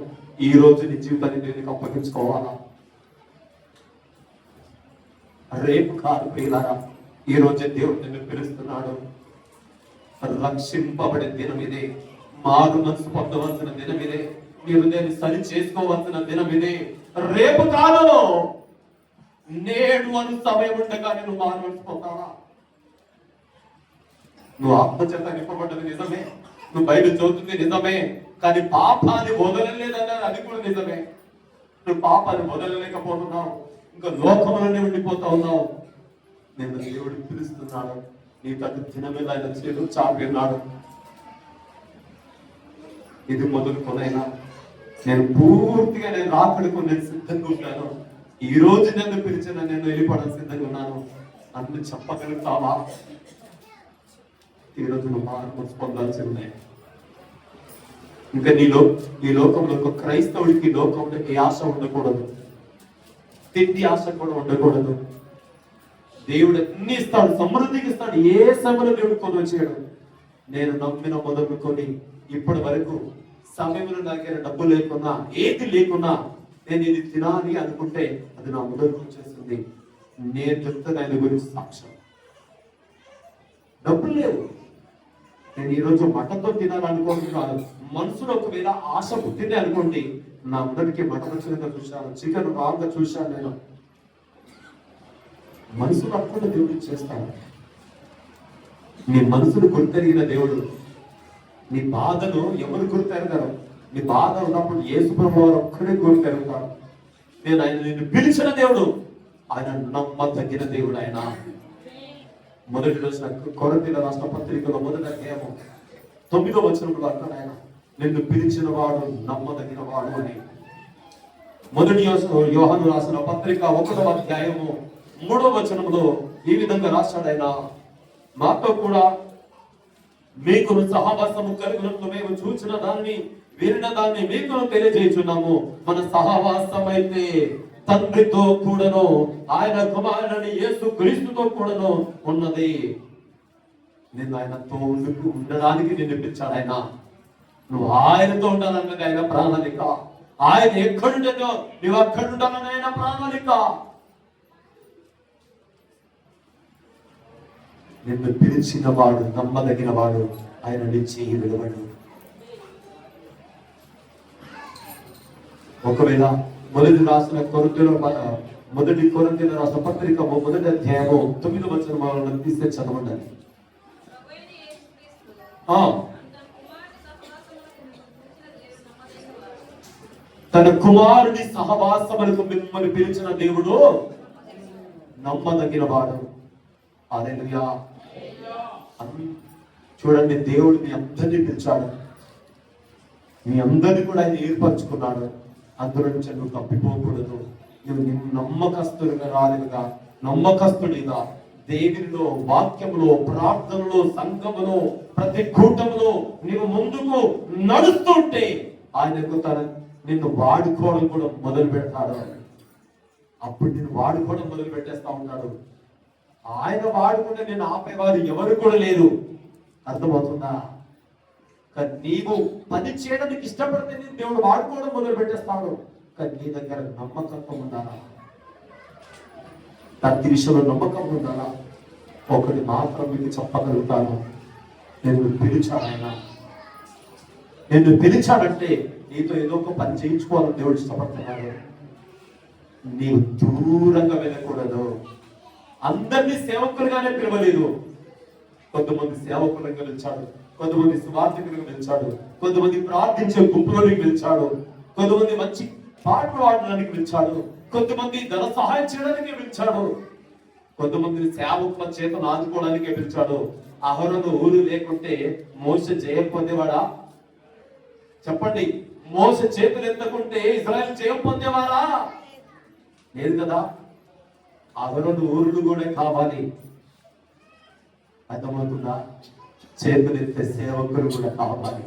ఈ రోజు నీ జీవితాన్ని దేవునికి అప్పగించుకోవాలా? రేపు కాదు ప్రియులారా, ఈ రోజే దేవుడు నిన్ను పిలుస్తున్నాడు. రక్షింపబడే దినం ఇదే, మారు మనసు పొందవలసిన దినం ఇదే, నీ హృదయాన్ని సరి చేసుకోవాల్సిన దినం ఇదే. రేపు కాదు, నేడు అను సమయం ఉండగా నువ్వు మారు మనసు పొందాలా? నువ్వు ఆత్మచేత నింపబడ్డది నిజమే, నువ్వు బయట చదువుతుంది నిజమే, కానీ పాపాన్ని వదలలేదన్నారు, అది కూడా నిజమే. నువ్వు పాపాన్ని వదలలేకపోతున్నావు, ఇంకా లోకంలోనే ఉండిపోతా ఉన్నావు. నేను దేవుడు పిలుస్తున్నాడు, నీ తగ్గు దినమేలా ఆయన చేరు చాపిన్నాడు. ఇది మొదలుకొనైనా నేను పూర్తిగా నేను రాకడకు నేను సిద్ధంగా ఉన్నాను. ఈ రోజు నన్ను పిలిచిన నేను వెళ్ళిపోవడం సిద్ధంగా ఉన్నాను అన్ని చెప్పగలుగుతావా? ఈ రోజు నువ్వు మార్పు పొందాల్సి ఉన్నాయి. ఇంకా ఈ లోకంలో ఒక క్రైస్తవుడికి లోకంలో ఏ ఆశ ఉండకూడదు, తిండి ఆశ కూడా ఉండకూడదు. దేవుడు అన్ని ఇస్తాడు, సమృద్ధికి ఇస్తాడు. ఏ సమయంలో దేవుడు కొనుగోలు చేయడు. నేను నమ్మిన మొదలుకొని ఇప్పటి వరకు సమయంలో నాకైనా డబ్బు లేకున్నా, ఏది లేకున్నా, నేను ఇది తినాలి అనుకుంటే అది నా మొదలుకు వచ్చేస్తుంది. నేను చెప్తాను ఆయన గురించి సాక్ష్యం. డబ్బులు లేవు, నేను ఈరోజు మటన్తో తినాలనుకోండి కాదు, మనసులో ఒకవేళ ఆశ పుట్టిందే అనుకోండి, నా మొదటికి మటన్ వచ్చినగా చూశాను, చికెన్ రాగా చూశాను. నేను మనసు పట్టుకుంటే దేవుడు చేస్తాను. నీ మనసును గుర్తెరిగిన దేవుడు, నీ బాధను ఎవరు గుర్తెరగరు. నీ బాధ ఉన్నప్పుడు యేసు ప్రభువు వారు ఒక్కడే గుర్తెరుగుతాడు. నేను ఆయన నిన్ను పిలిచిన దేవుడు, ఆయన నమ్మదగిన దేవుడు. ఆయన మొదటి రోజున కొరింథీయుల రాసిన పత్రికలో 1వ అధ్యాయము 9వ వచనంలో అంటాడు, ఆయన నిన్ను పిలిచిన వాడు నమ్మదగిన వాడు అని. మొదటి యోహాను రాసిన పత్రిక 1వ అధ్యాయము 3వ వచనంలో ఈ విధంగా రాశాడు, ఆయన మాతో కూడా మీకు సహవాసము కలిగినట్లు మేము చూసిన దానిని వినిన దాన్ని మీకు తెలియజేస్తున్నాము. మన సహవాసం అయితే తండ్రితో కూడాను ఆయన కుమారుని యేసు క్రీస్తుతో కూడాను ఉన్నది. నిన్ను ఆయనతో ఉండడానికి నిన్ను పిలిచాడు ఆయన. నువ్వు ఆయనతో ఉండాలన్నది ఆయన ప్రణాళిక. ఆయన ఎక్కడుండేదో నువ్వు అక్కడ ఉండాలని ఆయన ప్రణాళిక. నిన్ను పిలిచిన వాడు నమ్మదగిన వాడు, ఆయన నుంచి విలువడు. ఒకవేళ మొదటి కొరింథీయుల రాసిన పత్రిక 1వ అధ్యాయము 9వ వచనం తీస్తే చదవండి. తన కుమారుని సహవాసములకు మిమ్మల్ని పిలిచిన దేవుడు నమ్మదగిన వాడు. హల్లెలూయా. చూడండి, దేవుడు మీ అందరినీ పిలిచాడు, మీ అందరినీ కూడా ఆయన ఏర్పరచుకున్నాడు. అందులో నుంచి నువ్వు తప్పిపోకూడదు. నువ్వు నమ్మకస్తుడిగా రాలేదుగా, నమ్మకస్తుడిగా దేవునిలో, వాక్యములో, ప్రార్థనలో, సంఘములో, ప్రతి కూటములో నీవు ముందుకు నడుస్తుంటే ఆయనకు నిన్ను వాడుకోవడం కూడా మొదలు పెడతాడు. అప్పుడు నేను వాడుకోవడం మొదలు పెట్టేస్తా ఉంటాడు. ఆయన వాడుకుంటే నేను ఆపేవారు ఎవరు కూడా లేరు. అర్థమవుతుందా? కానీ నీవు పని చేయడానికి ఇష్టపడితే నేను దేవుడు వాడుకోవడం మొదలు పెట్టేస్తాడు. కానీ నీ దగ్గర నమ్మకత్వం ఉండాలా, ప్రతి విషయంలో నమ్మకం ఉండాలా. ఒకటి మాత్రం మీకు చెప్పగలుగుతాను, నేను పిలిచాను. నేను పిలిచానంటే నీతో ఏదో ఒక పని చేయించుకోవాలని దేవుడు ఇష్టపడుతున్నాడు. నీవు దూరంగా వెళ్ళకూడదు. అందరినీ సేవకులుగానే పిలవలేదు. కొంతమంది సేవకులుగా పిలిచాడు, కొంతమంది సువార్థకులుగా పిలిచాడు, కొంతమంది ప్రార్థించే గుంపులోనికి పిలిచాడు, కొంతమంది మంచి పాటలు పాడడానికి పిలిచాడు, కొంతమంది ధన సహాయం చేయడానికి పిలిచాడు, కొంతమందిని సేవకుల చేతను ఆదుకోవడానికి పిలిచాడు. అహరోను ఊరు లేకుంటే మోసే జయం పొందేవాడా? చెప్పండి. మోసే చేతులు ఎత్తకుంటే ఇశ్రాయేలు జయం పొందేవారా? లేదు కదా. అహరోను ఊరులు కూడా కావాలి. అర్థమవుతుందా? చేతులు ఎత్తే సేవకులు కూడా కావాలి.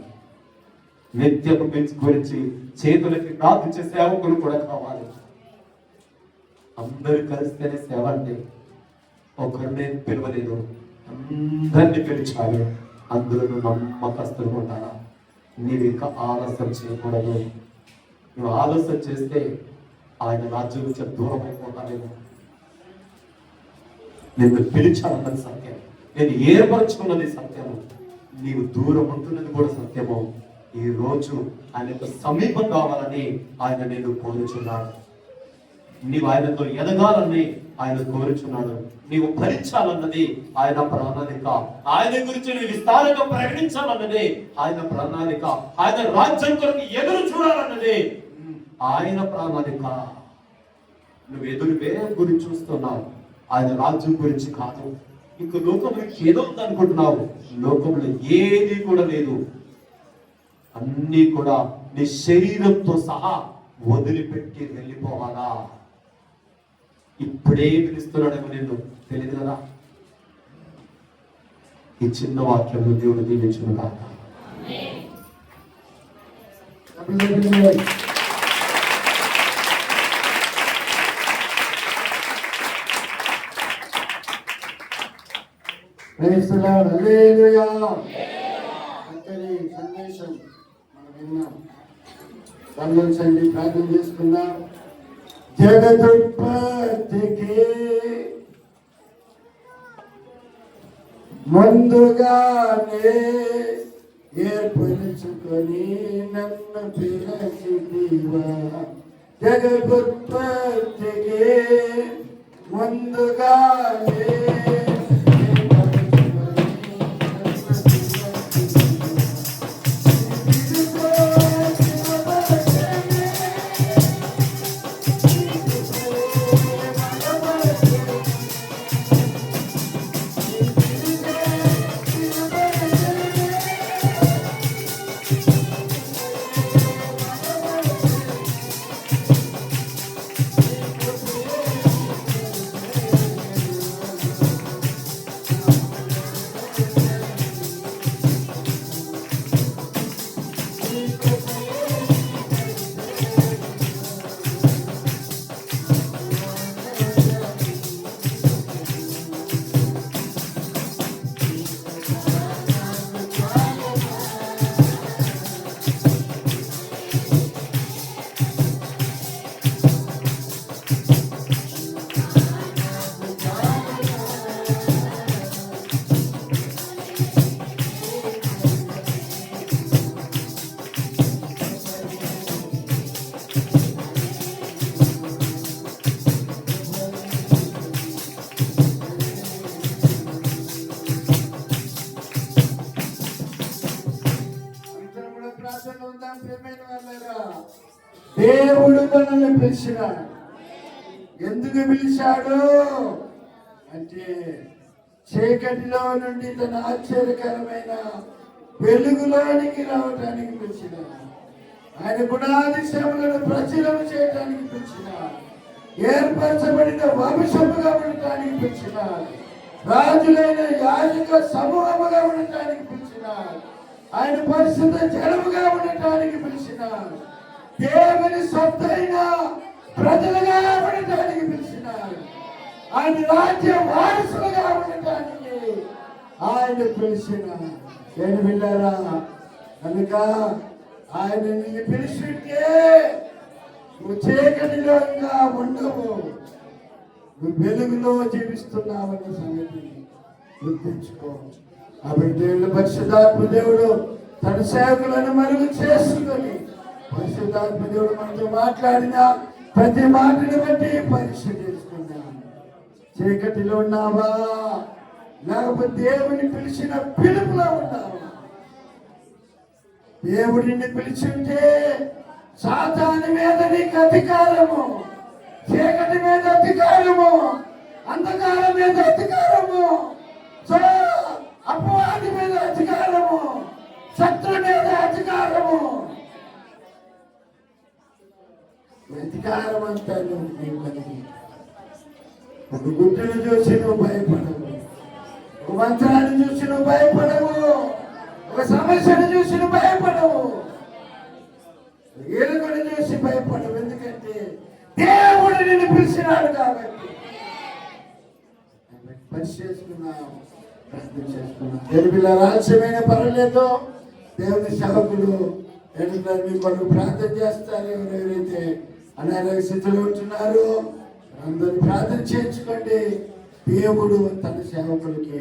నిత్యము గురించి చేతులకి ప్రార్థించే సేవకులు కూడా కావాలి. అందరూ కలిస్తేనే సేవ అంటే. ఒకరినే పిలవలేదు, అందరినీ పిలిచాడు. అందులో నమ్మకస్తులు ఉండాలా. నీవు ఇంకా ఆలస్యం చేయకూడదు. నువ్వు ఆలస్యం చేస్తే ఆయన రాజ్యం నుంచి దూరం అయిపోతానేమో. నిన్ను పిలిచానన్నది సత్యం, నేను ఏర్పరచుకున్నది సత్యము, నీవు దూరం ఉంటున్నది కూడా సత్యము. ఈ రోజు ఆయన యొక్క సమీపం కావాలని ఆయన నేను కోరుచున్నాడు. నీవు ఆయనతో ఎదగాలని ఆయన కోరుచున్నాడు. నీవు భరించాలన్నది ఆయన ప్రణాళిక. ఆయన గురించి నువ్వు విస్తారంగా ప్రకటించాలన్నది ఆయన ప్రణాళిక. ఆయన రాజ్యం కొరకు ఎదురు చూడాలన్నది ఆయన ప్రణాళిక. నువ్వు ఎదురు వేరే గురించి చూస్తున్నావు, ఆయన రాజ్యం గురించి కాదు. ఇంక లోకంలో ఏదో ఉందనుకుంటున్నావు. లోకంలో ఏది కూడా లేదు. అన్నీ కూడా నీ శరీరంతో సహా వదిలిపెట్టి వెళ్ళిపోవాలా. ఇప్పుడే పిలుస్తున్నాడేమో నిన్ను, తెలియదు కదా. ఈ చిన్న వాక్యంలో దేవుడు దీవించును కాక.
సందేశం మనం విన్నాం. గమనించండి, ప్రార్థన చేసుకున్నాం. జగదుత్పత్తికి ముందుగానే ఏర్పరుచుకొని నన్ను పిలిచితివా. జగదుత్పత్తికి ముందుగానే దేవుడు మనల్ని పిలిచినాడు. ఎందుకు పిలిచాడు అంటే చీకటిలో నుండి తన ఆశ్చర్యకరమైన వెలుగులోనికి రావడానికి పిలిచినాడు. ఆయన గుణాదిశములను ప్రచురం చేయడానికి పిలిచినాడు. ఏర్పరచబడిన వంశముగా ఉండటానికి పిలిచినాడు. రాజులైన యాజక సమూహముగా ఉండటానికి పిలిచినాడు. ఆయన పరిశుద్ధ జనముగా ఉండటానికి పిలిచినాడు. దేవుని సొత్తైన ప్రజలుగా ఉండటానికి పిలిచినాడు. ఆయన రాజ్య వారసులుగా ఉండటానికి ఆయన పిలిచినాడు. నేను వెళ్ళారా కనుక ఆయన నిన్ను పిలిచింటే నువ్వు చీకటిలో ఇంకా ఉండవు, నువ్వు వెలుగులో జీవిస్తున్నావన్న సంగతి గుర్తించుకో. కాబట్టి దేవుడు పరిశుద్ధాత్మ దేవుడు తన సేవకులను మరుగు చేసుకొని పరిశుద్ధాత్మ దేవుడు మనతో మాట్లాడిన ప్రతి మాటను బట్టి పరీక్ష చేసుకున్నాం. చీకటిలో ఉన్నావా లేకపోతే దేవుని పిలిచిన పిలుపులో ఉన్నావా? దేవుడిని పిలిచింటే సాతాను మీద నీకు అధికారము, చీకటి మీద అధికారము, అంధకారం మీద అధికారము, అపవాది మీద అధికారము, శత్రు మీద అధికారము. అధికారం అంతా ఒక గుడ్డును చూసి నువ్వు భయపడవు, ఒక మంత్రాన్ని చూసి నువ్వు భయపడవు, ఒక సమస్యను చూసి నువ్వు భయపడవు, ఏలుగుని చూసి భయపడవు. ఎందుకంటే దేవుడు నిన్ను పిలిచినాడు కాబట్టి. పని చేసుకున్నాం, ప్రార్థన చేసుకున్నాం. దేవుడిలా రహస్యమైన పర్వాలేదు. దేవుని సేవకులు ఎదుగుతారు, మీ కొరకు ప్రార్థన చేస్తారు. ఎవరెవరైతే అనారోగ్య స్థితిలో ఉంటున్నారో అందరూ ప్రార్థన చేయించుకోండి. దేవుడు తన సేవకులకి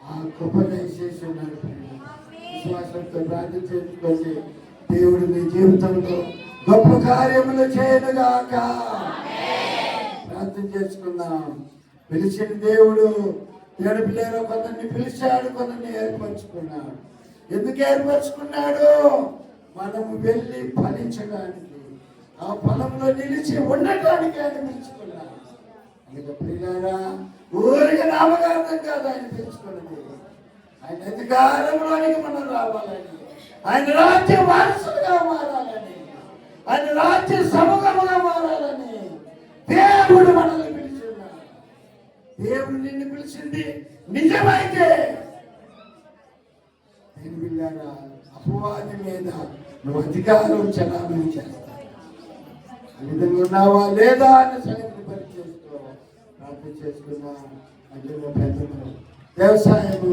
ఆ కృప దయచేసి ఉన్నాడు. విశ్వాసంతో ప్రార్థన చేయించుకోండి. దేవుడు మీ జీవితంలో గొప్ప కార్యములు చేయనుగాక. ప్రార్థన చేసుకుందాం. పిలిచిన దేవుడు ఏడు పిల్లలు కొందరిని పిలిచాడు, కొందరిని ఏర్పరచుకున్నాడు. ఎందుకు ఏర్పరచుకున్నాడు? మనము వెళ్ళి ఫలించడానికి, ఆ ఫలంలో నిలిచి ఉండటానికి ఆయన పిలుచుకున్నాడు. అందుకే పిల్లారా, ఊరికి నామకార్థం కాదు ఆయన పిలుచుకున్నది. ఆయన అధికారంలోనికి మనం రావాలని, ఆయన రాజ్య వారసులుగా మారాలని, ఆయన రాజ్య సమూహముగా మారాలని దేవుడు మనల్ని పిలిచున్నాడు. దేవుడు నిన్ను పిలిచింది నిజమైతే నేను పిల్లారా, అపవాది మీద నువ్వు అధికారం చలామణి చేస్తావు. ఆ విధంగా ఉన్నావా లేదా అనే సంగతి పరిచేసుకో. ప్రార్థన చేసుకున్నా. అందులో పెద్దలు వ్యవసాయం